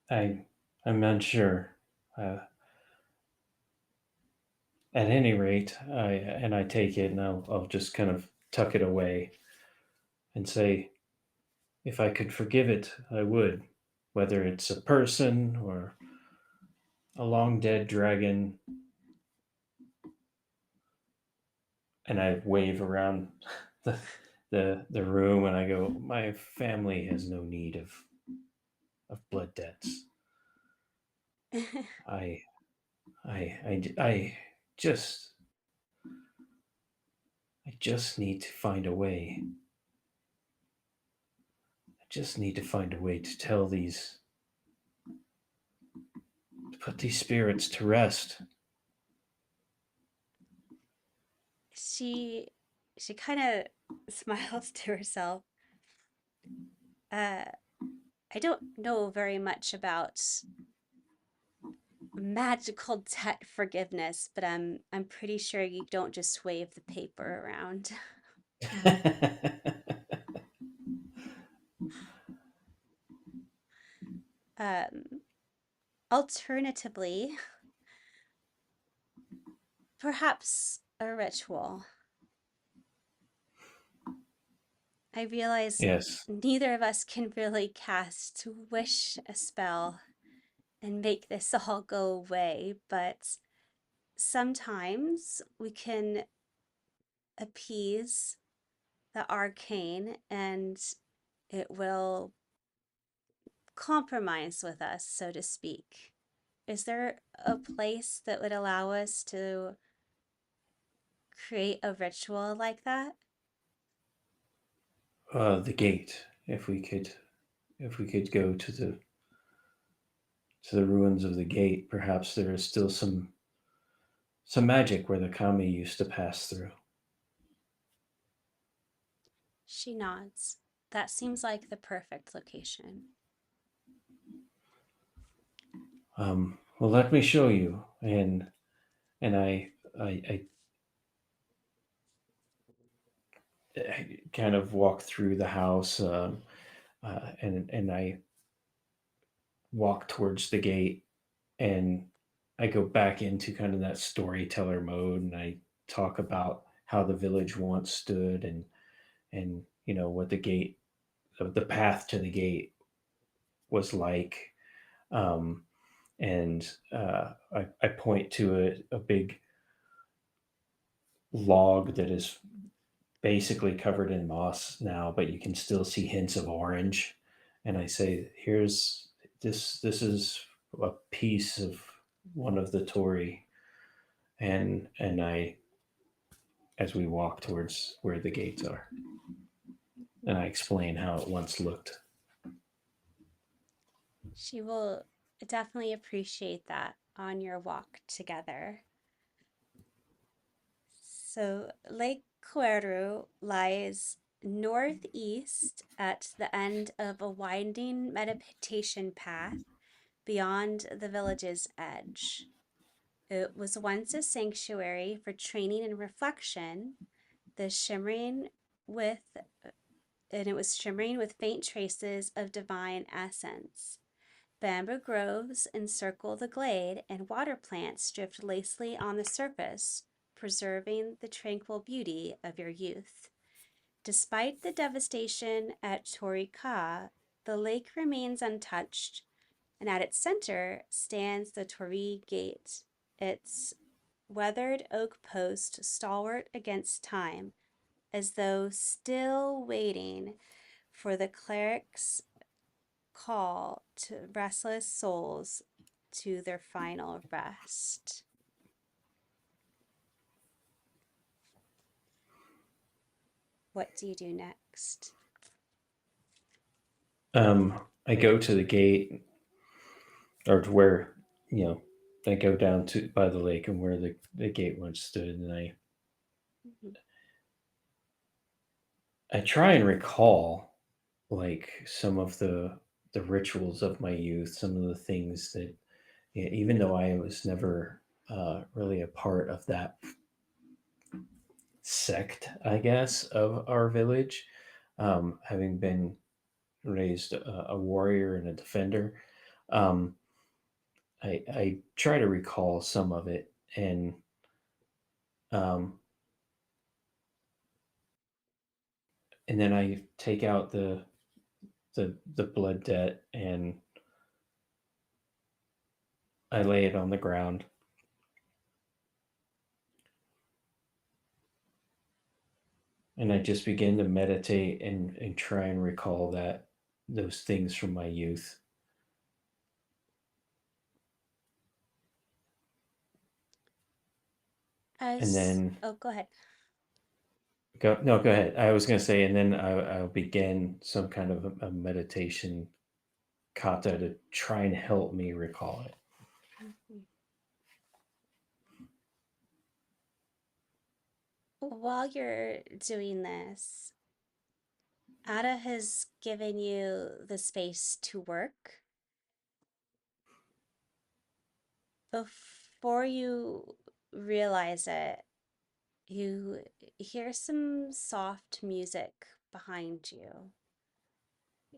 I, I'm unsure. Uh, at any rate, I take it and I'll just kind of tuck it away and say, if I could forgive it, I would. Whether it's a person or a long dead dragon, and I wave around the the room and I go, my family has no need of blood debts. I I just I just need to find a way. I just need to find a way to tell these to put these spirits to rest. she she kind of smiles to herself. Uh, I don't know very much about magical debt forgiveness, but I'm pretty sure you don't just wave the paper around. Um, Alternatively, perhaps a ritual. I realize Yes. neither of us can really cast wish a spell and make this all go away, but sometimes we can appease the arcane and it will compromise with us, so to speak. Is there a place that would allow us to create a ritual like that? The gate. If we could go to the ruins of the gate, perhaps there is still some magic where the kami used to pass through. She nods. That seems like the perfect location. Well, let me show you. And I I kind of walk through the house, and I walk towards the gate, and I go back into kind of that storyteller mode, and I talk about how the village once stood, and what the path to the gate was like, um, and I point to a big log that is basically covered in moss now, but you can still see hints of orange. And I say, "Here's this. This is a piece of one of the Tory." And I, as we walk towards where the gates are, and I explain how it once looked. She will definitely appreciate that on your walk together. So, Lake Cueru lies northeast at the end of a winding meditation path beyond the village's edge. It was once a sanctuary for training and reflection, the shimmering with and it was shimmering with faint traces of divine essence. Bamboo groves encircle the glade, and water plants drift lazily on the surface, preserving the tranquil beauty of your youth. Despite the devastation at Torika, the lake remains untouched, and at its center stands the Tori Gate, its weathered oak post stalwart against time, as though still waiting for the clerics' call to restless souls to their final rest. What do you do next? I go to the gate, or to where, you know, I go down to by the lake and where the gate once stood, and Mhm. I try and recall like some of the rituals of my youth, some of the things that, even though I was never really a part of that sect, I guess, of our village, having been raised a warrior and a defender, um, I try to recall some of it, um, and then I take out the blood debt and I lay it on the ground, and I just begin to meditate and try and recall that those things from my youth. And As then oh, go ahead. go no, go ahead. I was going to say, and then I'll begin some kind of a meditation kata to try and help me recall it. Mhm. While you're doing this, Ada has given you the space to work. Before you realize it, you hear some soft music behind you.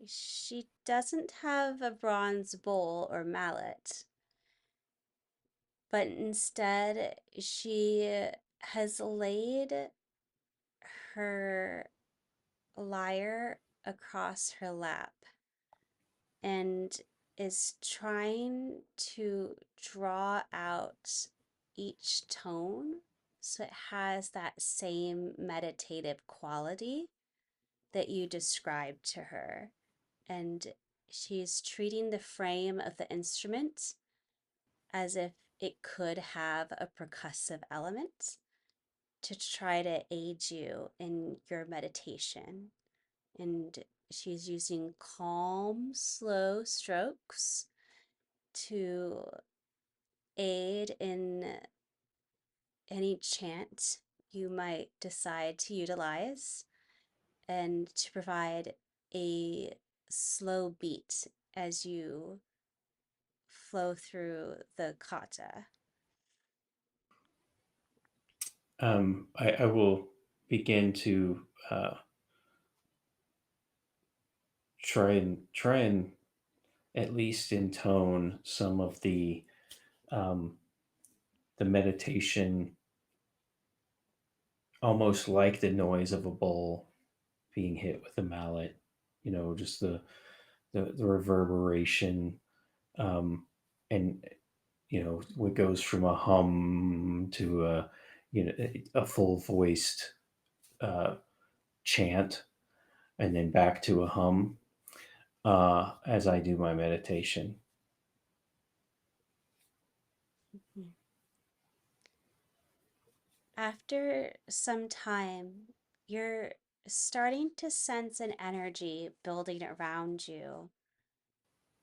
She doesn't have a bronze bowl or mallet, but instead she has laid her lyre across her lap and is trying to draw out each tone so it has that same meditative quality that you described to her. And she's treating the frame of the instrument as if it could have a percussive element to try to aid you in your meditation. And she's using calm, slow strokes to aid in any chant you might decide to utilize and to provide a slow beat as you flow through the kata. I will begin to try and at least intone some of um, the meditation, almost like the noise of a bowl being hit with a mallet. You know, just the reverberation, um, and what goes from a hum to a a full voiced uh, chant, and then back to a hum as I do my meditation. Mhm. After some time, you're starting to sense an energy building around you.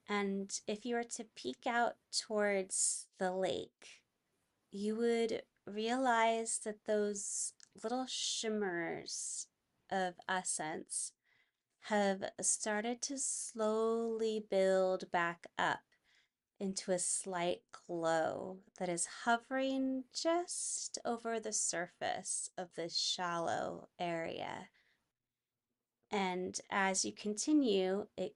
And if you were to peek out towards the lake, you would realize that those little shimmers of essence have started to slowly build back up into a slight glow that is hovering just over the surface of this shallow area. And as you continue, it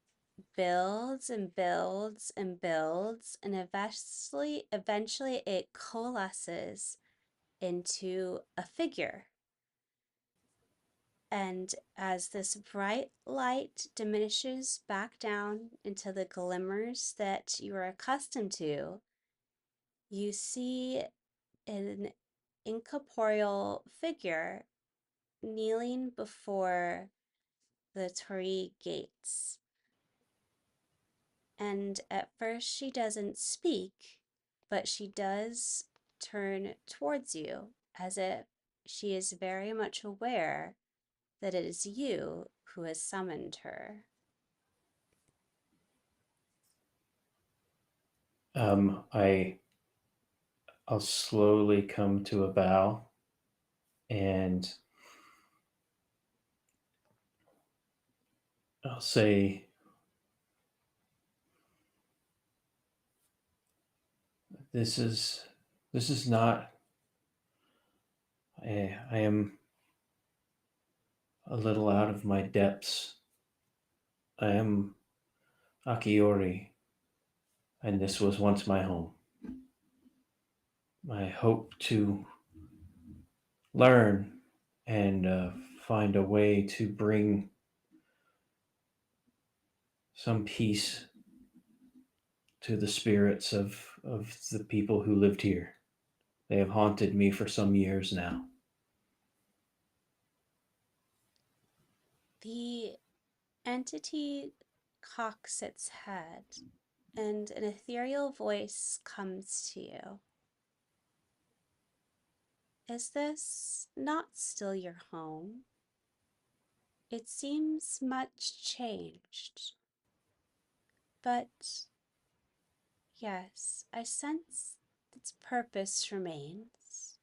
builds and builds and builds, and eventually it coalesces into a figure. And as this bright light diminishes back down into the glimmers that you are accustomed to, you see an incorporeal figure kneeling before the Torii gates. And at first, she doesn't speak, but she does turn towards you as if she is very much aware that it is you who has summoned her. I I'll slowly come to a bow, and I'll say, "This is not. I am a little out of my depths. I am Akiori, and this was once my home. I hope to learn and find a way to bring some peace to the spirits of the people who lived here. They have haunted me for some years now." The entity cocks its head, and an ethereal voice comes to you. Is this not still your home? It seems much changed, but yes, I sense its purpose remains.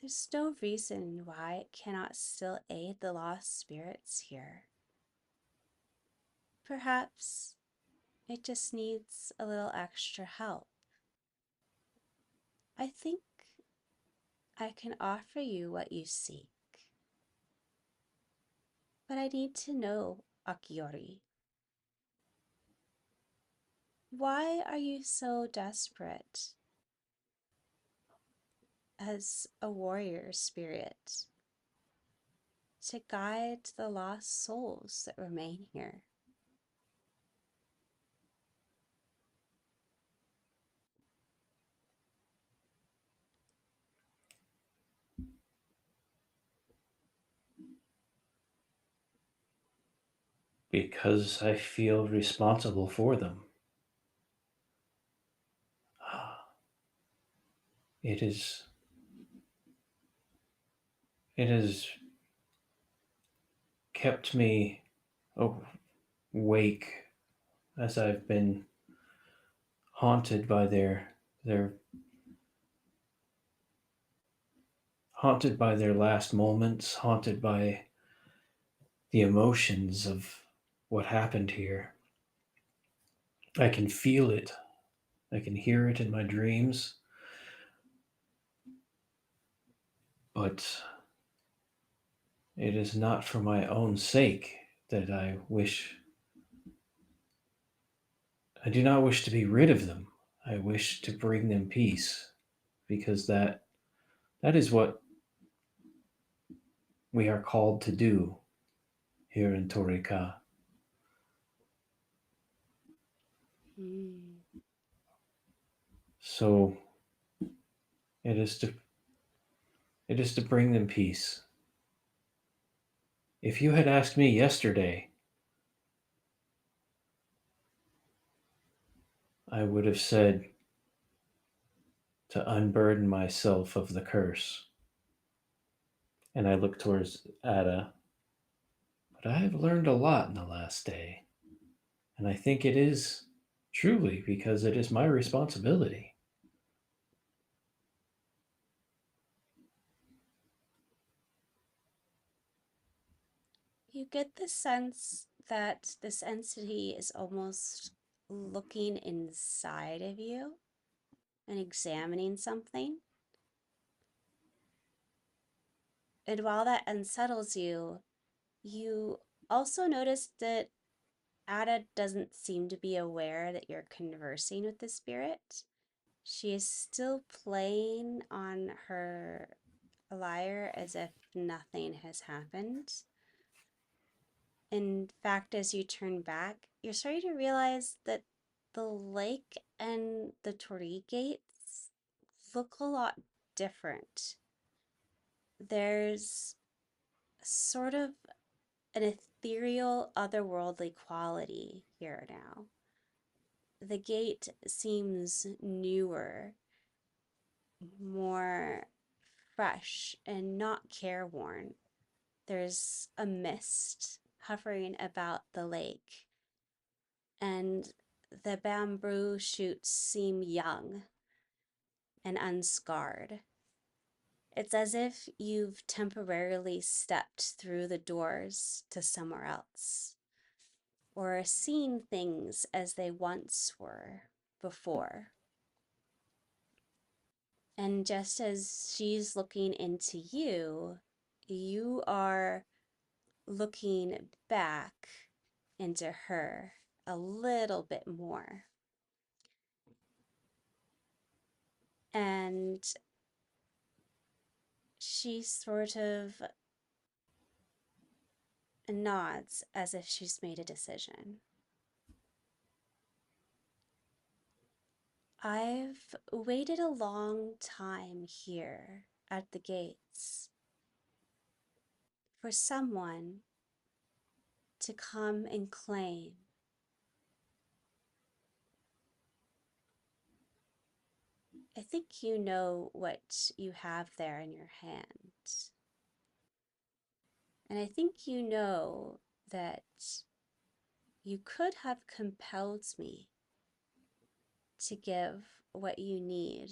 There's no reason why it cannot still aid the lost spirits here. Perhaps it just needs a little extra help. I think I can offer you what you seek, but I need to know, Akiori, why are you so desperate as a warrior spirit to guide the lost souls that remain here? Because I feel responsible for them. It is it has kept me awake as I've been haunted by their last moments, haunted by the emotions of what happened here. I can feel it. I can hear it in my dreams, but it is not for my own sake that I do not wish to be rid of them. I wish to bring them peace, because that is what we are called to do here in Torika. Hmm. So it is to It is to bring them peace. If you had asked me yesterday, I would have said to unburden myself of the curse. And I look towards Ada. But I have learned a lot in the last day. And I think it is truly because it is my responsibility. You get the sense that this entity is almost looking inside of you and examining something. And while that unsettles you, you also notice that Ada doesn't seem to be aware that you're conversing with the spirit. She is still playing on her lyre as if nothing has happened. In fact, as you turn back, you're starting to realize that the lake and the Torii gates look a lot different. There's sort of an ethereal, otherworldly quality here now. The gate seems newer, more fresh, and not careworn. There's a mist hovering about the lake, and the bamboo shoots seem young and unscarred. It's as if you've temporarily stepped through the doors to somewhere else, or seen things as they once were before. And just as she's looking into you, you are looking back into her a little bit more. And she sort of nods as if she's made a decision. I've waited a long time here at the gates for someone to come and claim. I think you know what you have there in your hand. And I think you know that you could have compelled me to give what you need,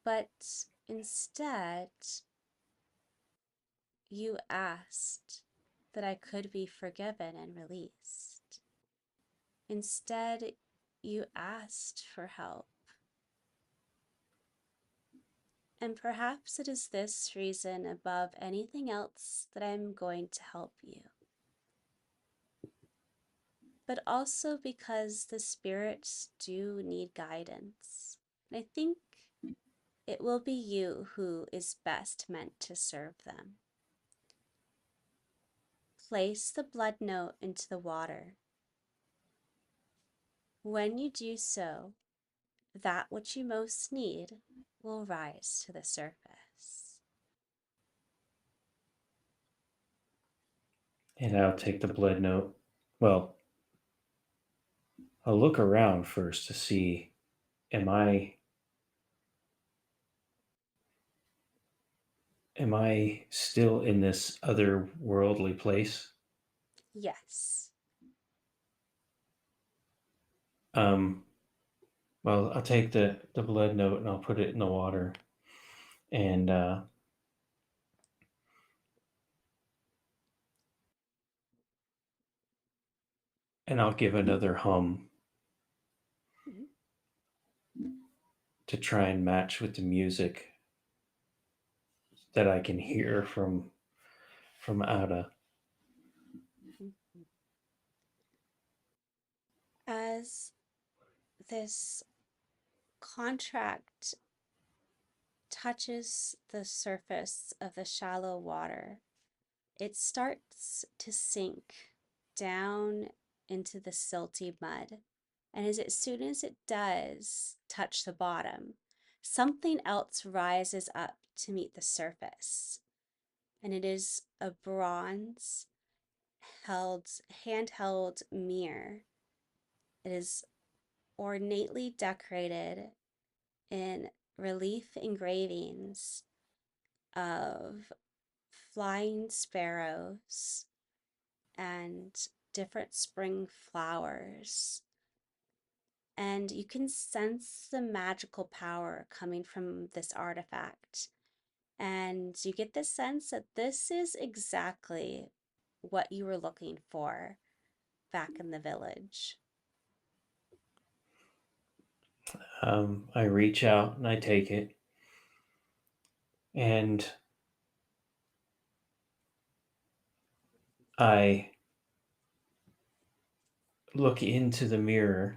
but instead, you asked that I could be forgiven and released. Instead, you asked for help. And perhaps it is this reason above anything else that I'm going to help you. But also because the spirits do need guidance. And I think it will be you who is best meant to serve them. Place the blood note into the water. When you do so, that which you most need will rise to the surface. And I'll take the blood note. Well, I'll look around first to see am I am I still in this otherworldly place? Yes. Um well, I'll take the blood note and I'll put it in the water and I'll give another hum Mhm. to try and match with the music that I can hear from Ada. Mhm. As this contract touches the surface of the shallow water, it starts to sink down into the silty mud. And as soon as it does touch the bottom, something else rises up to meet the surface, and it is a bronze held handheld mirror. It is ornately decorated in relief engravings of flying sparrows and different spring flowers. And you can sense the magical power coming from this artifact. And you get the sense that this is exactly what you were looking for back in the village. I reach out and I take it, and I look into the mirror,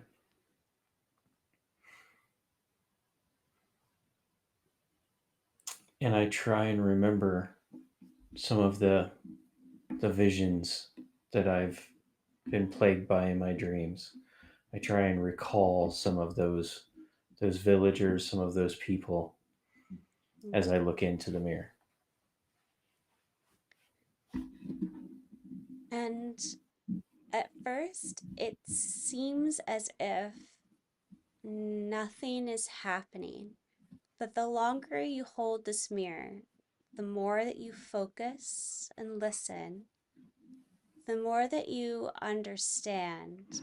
and I try and remember some of the visions that I've been plagued by in my dreams. I try and recall some of those villagers, some of those people as I look into the mirror. And at first, it seems as if nothing is happening. But the longer you hold this mirror, the more that you focus and listen, the more that you understand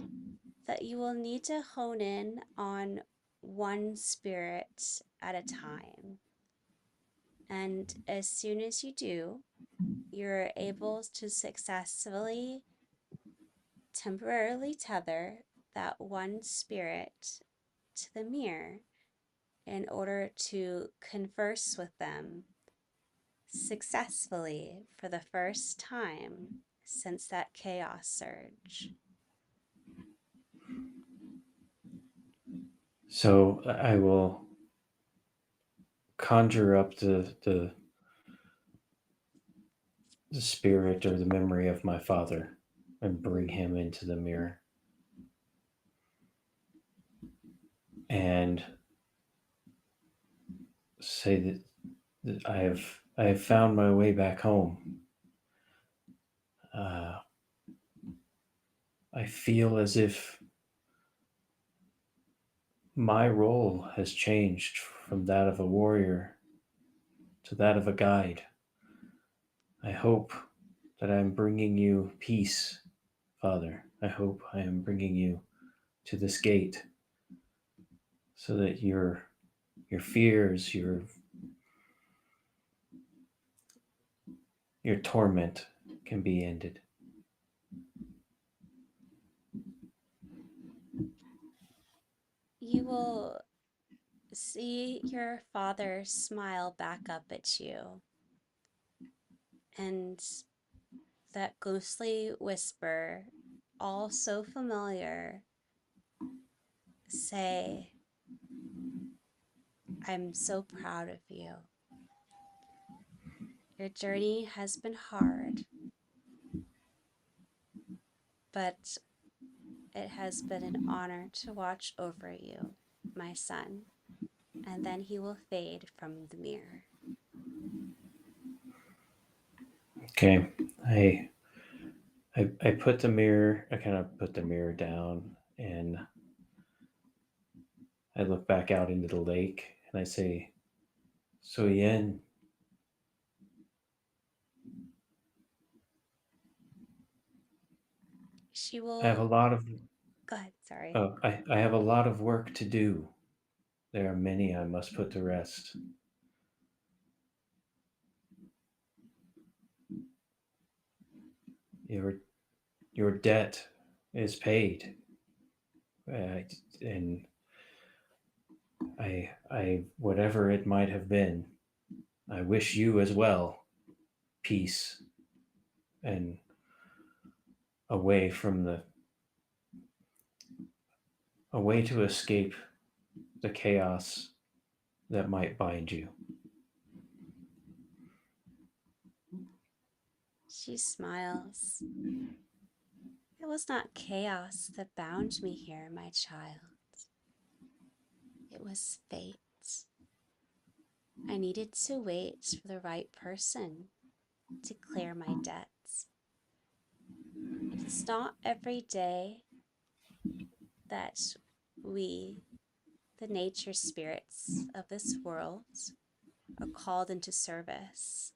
that you will need to hone in on one spirit at a time. And as soon as you do, you're able to successfully temporarily tether that one spirit to the mirror in order to converse with them successfully for the first time since that chaos surge. So I will conjure up the spirit or the memory of my father and bring Mm. him into the mirror. And say that I have found my way back home. Uh, I feel as if my role has changed from that of a warrior to that of a guide. I hope that I'm bringing you peace, Father. I hope I am bringing you to this gate so that your fears, your torment can be ended. You will see your father smile back up at you, and that ghostly whisper, all so familiar, say, I'm so proud of you. Your journey has been hard, but it has been an honor to watch over you, my son. And then he will fade from the mirror. Okay. I put the mirror, I kind of put the mirror down and I look back out into the lake and I say, So Yen, She I have a will, lot of go ahead, sorry. I have a lot of work to do. There are many I must put to rest. Your your debt is paid, and I whatever it might have been, I wish you as well peace and away from a way to escape the chaos that might bind you. She smiles. It was not chaos that bound me here, my child. It was fate. I needed to wait for the right person to clear my debts. It's not every day that we, the nature spirits of this world, are called into service.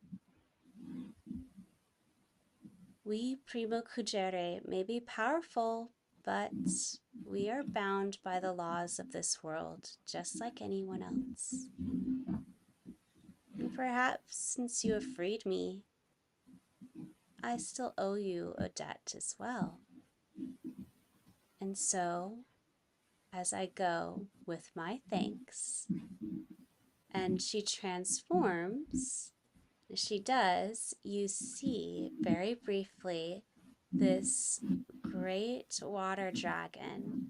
We primo cugere may be powerful, but we are bound by the laws of this world, just like anyone else. And perhaps since you have freed me, I still owe you a debt as well. And so, as I go with my thanks, and she transforms, as she does, you see very briefly this great water dragon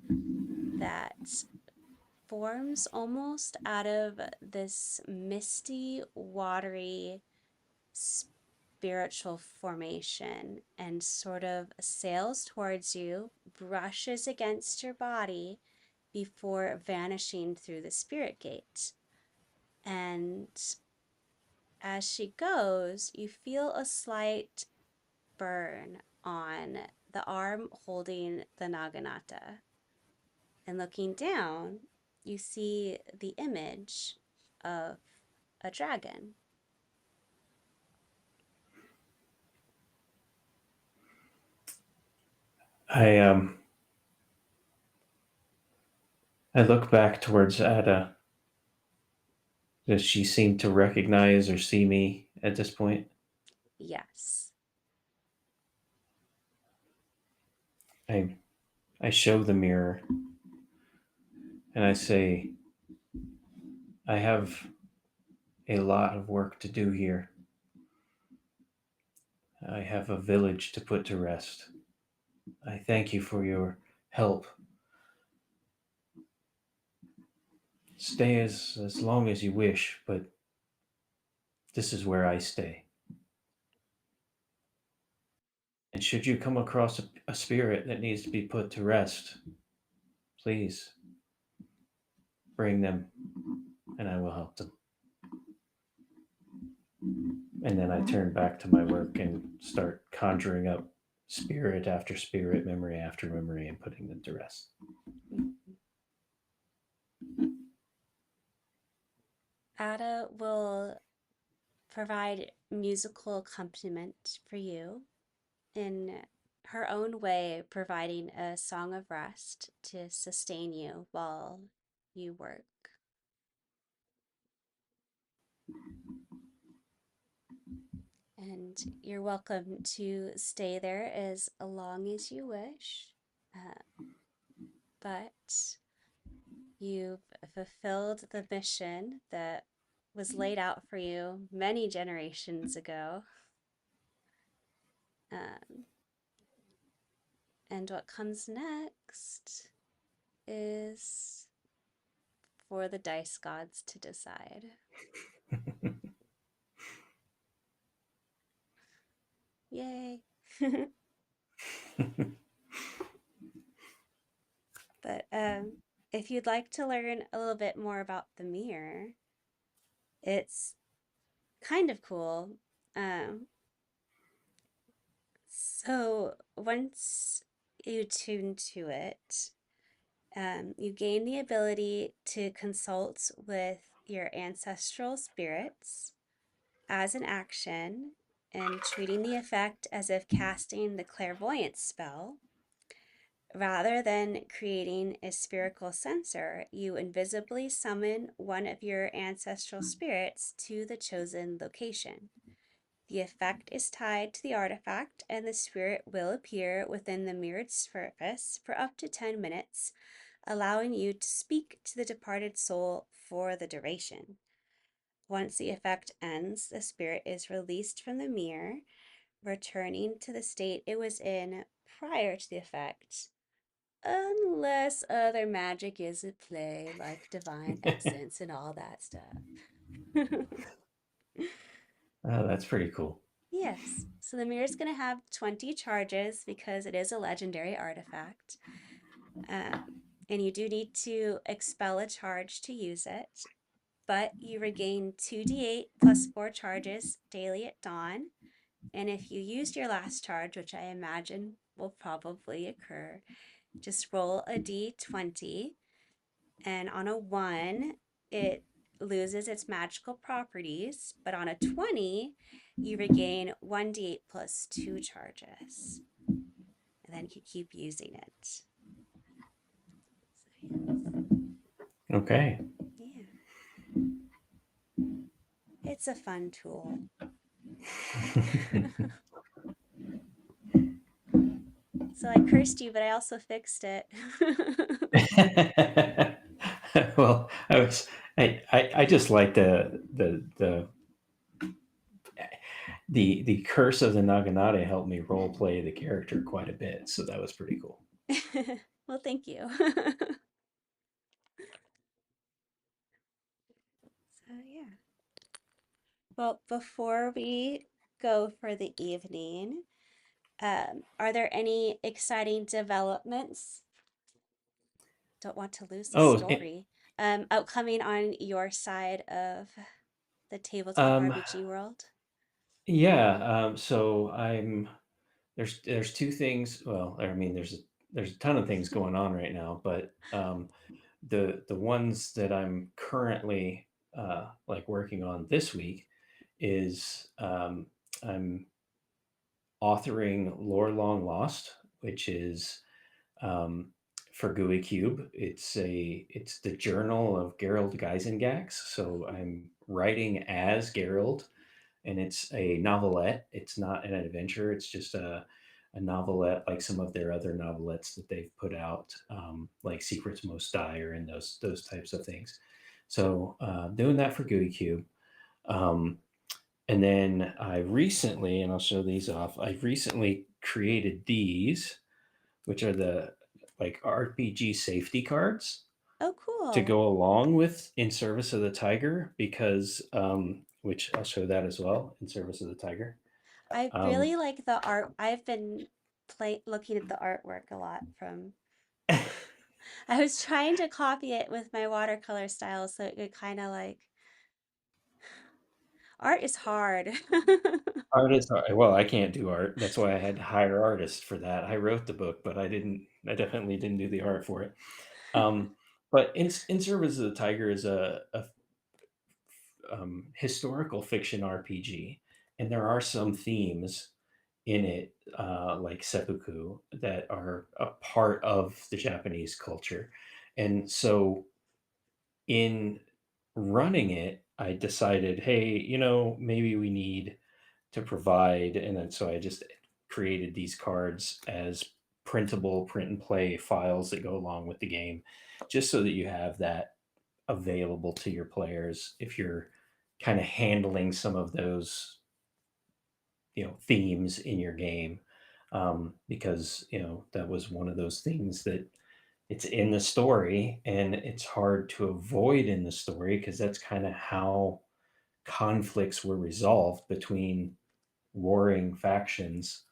that forms almost out of this misty, watery, spiritual formation and sort of sails towards you, brushes against your body before vanishing through the spirit gate. And as she goes, you feel a slight burn on the arm holding the Naginata. And looking down, you see the image of a dragon. I I look back towards Ada. Does she seem to recognize or see me at this point? Yes. I I show the mirror and I say, I have a lot of work to do here. I have a village to put to rest. I thank you for your help. Stay as long as you wish, but this is where I stay. And should you come across a spirit that needs to be put to rest, please bring them and I will help them. And then I turn back to my work and start conjuring up spirit after spirit, memory after memory, and putting them to rest. Ada will provide musical accompaniment for you in her own way, providing a song of rest to sustain you while you work. And you're welcome to stay there as long as you wish. Uh, but you've fulfilled the mission that was laid out for you many generations ago. Um, and what comes next is for the dice gods to decide. Yay! But if you'd like to learn a little bit more about the mirror, it's kind of cool. Um, so once you tune to it, you gain the ability to consult with your ancestral spirits as an action and treating the effect as if casting the clairvoyance spell. Rather than creating a spherical sensor, you invisibly summon one of your ancestral spirits to the chosen location. The effect is tied to the artifact, and the spirit will appear within the mirrored surface for up to 10 minutes, allowing you to speak to the departed soul for the duration. Once the effect ends, the spirit is released from the mirror, returning to the state it was in prior to the effect, unless other magic is at play, like divine essence and all that stuff. Oh, that's pretty cool. Yes, so the mirror is going to have 20 charges because it is a legendary artifact. Um, and you do need to expel a charge to use it. but you regain 2d8 plus 4 charges daily at dawn. And if you used your last charge, which I imagine will probably occur, just roll a d20. And on a 1, it loses its magical properties. But on a 20, you regain 1d8 plus 2 charges. And then you keep using it. So, Okay. yeah, it's a fun tool. So I cursed you, but I also fixed it. Well, I just like the curse of the Naginata helped me role play the character quite a bit, so that was pretty cool. Well, thank you. So, yeah. Well, before we go for the evening, are there any exciting developments? Don't want to lose the Oh, story. Upcoming on your side of the tabletop um, RPG world? yeah. So there's two things. Well, I mean, there's a ton of things going on right now, but the ones that I'm currently like working on this week is I'm authoring Lore Long Lost, which is um, for GUI Cube. It's the journal of Gerald Geisengax. So I'm writing as Gerald, and it's a novelette. It's not an adventure. It's just a novelette like some of their other novelettes that they've put out, like Secrets Most Dire and those types of things. So doing that for GUI Cube. Um, and then I recently, and I'll show these off, I recently created these, which are the like RPG safety cards Oh, to cool. go along with In Service of the Tiger, because, which I'll show that as well, In Service of the Tiger. I Um, really like the art. I've been looking at the artwork a lot from. I was trying to copy it with my watercolor style so it could kind of like art is hard. Artists are, well, I can't do art. That's why I had to hire artists for that. I wrote the book, but I definitely didn't do the art for it. Um, but In Service of the Tiger is a historical fiction RPG, and there are some themes in it, like seppuku, that are a part of the Japanese culture. And so, in running it, I decided, hey, maybe we need to provide, and then so I just created these cards as printable print and play files that go along with the game, just so that you have that available to your players if you're kind of handling some of those themes in your game, because that was one of those things that it's in the story and it's hard to avoid in the story, because that's kind of how conflicts were resolved between warring factions.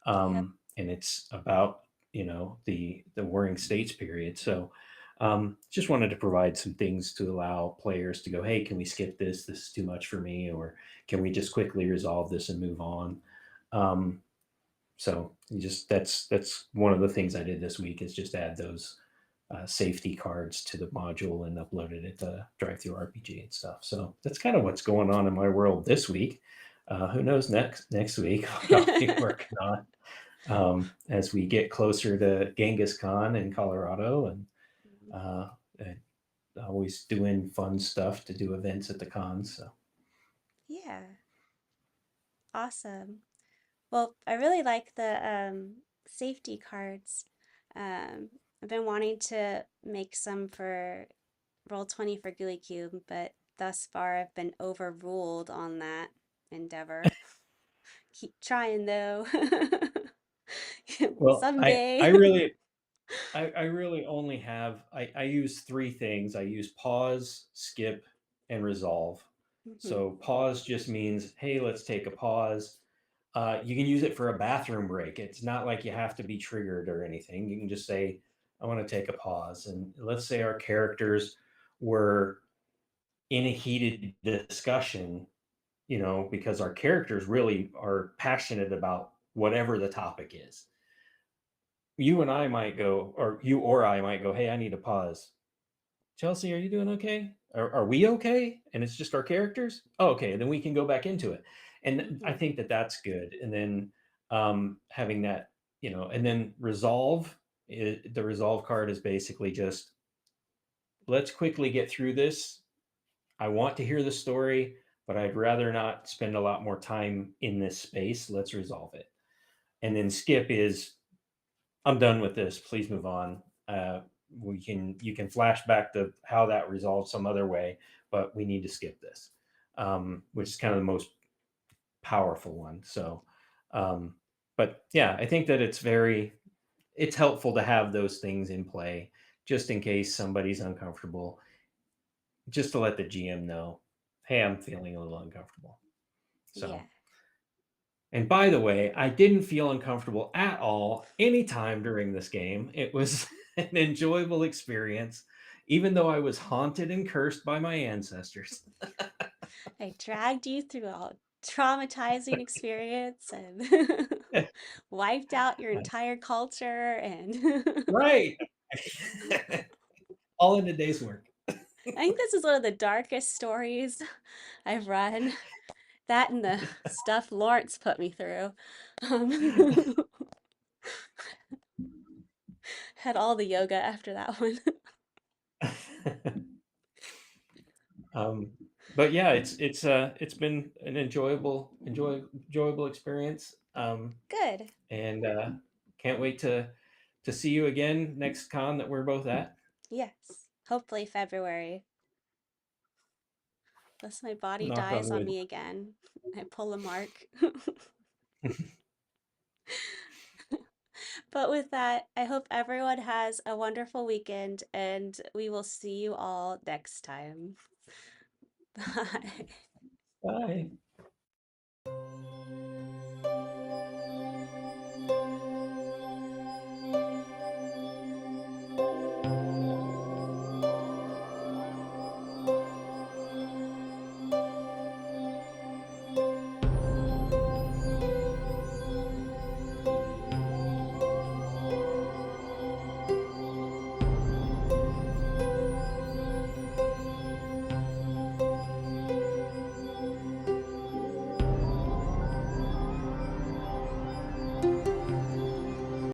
Yep. And it's about the warring states period. So just wanted to provide some things to allow players to go, hey, can we skip this? This is too much for me, or can we just quickly resolve this and move on? Um, so that's one of the things I did this week, is just add those safety cards to the module and uploaded it to Drive Through RPG and stuff. So that's kind of what's going on in my world this week. Who knows next week what I'll be working on, as we get closer to Genghis Khan in Colorado, and always doing fun stuff to do events at the cons. So Yeah. Awesome. Well, I really like the safety cards. I've been wanting to make some for Roll20 for GUI Cube, but thus far I've been overruled on that endeavor. Keep trying though. well, Someday. I really only have, I use three things. I use pause, skip, and resolve. Mhm. So pause just means, hey, let's take a pause. You can use it for a bathroom break. It's not like you have to be triggered or anything. You can just say, I want to take a pause. And let's say our characters were in a heated discussion, because our characters really are passionate about whatever the topic is. You and I might go, or you or I might go, hey, I need to pause. Chelsea, are you doing okay? Are we okay? And it's just our characters? Oh, okay, then we can go back into it. And I Hmm. think that that's good. And then having that, and then resolve, the resolve card is basically just let's quickly get through this. I want to hear the story, but I'd rather not spend a lot more time in this space. Let's resolve it. And then skip is I'm done with this. Please move on. You can flash back to how that resolved some other way, but we need to skip this, which is kind of the most powerful one. So, um, but yeah, I think that it's helpful to have those things in play just in case somebody's uncomfortable, just to let the GM know, hey, I'm feeling a little uncomfortable. Yeah. So, and by the way, I didn't feel uncomfortable at all anytime during this game. It was an enjoyable experience, even though I was haunted and cursed by my ancestors. I dragged you through a traumatizing experience and wiped out your entire culture and Right. All in a day's work. I think this is one of the darkest stories I've run. That and the stuff Lawrence put me through. Um, had all the yoga after that one. um, but yeah, it's been an enjoyable experience, Good. and can't wait to see you again next con that we're both at. Yes. Hopefully February. Unless my body Knock on dies on wood. me again. I pull a mark. But with that, I hope everyone has a wonderful weekend and we will see you all next time. Bye. Bye.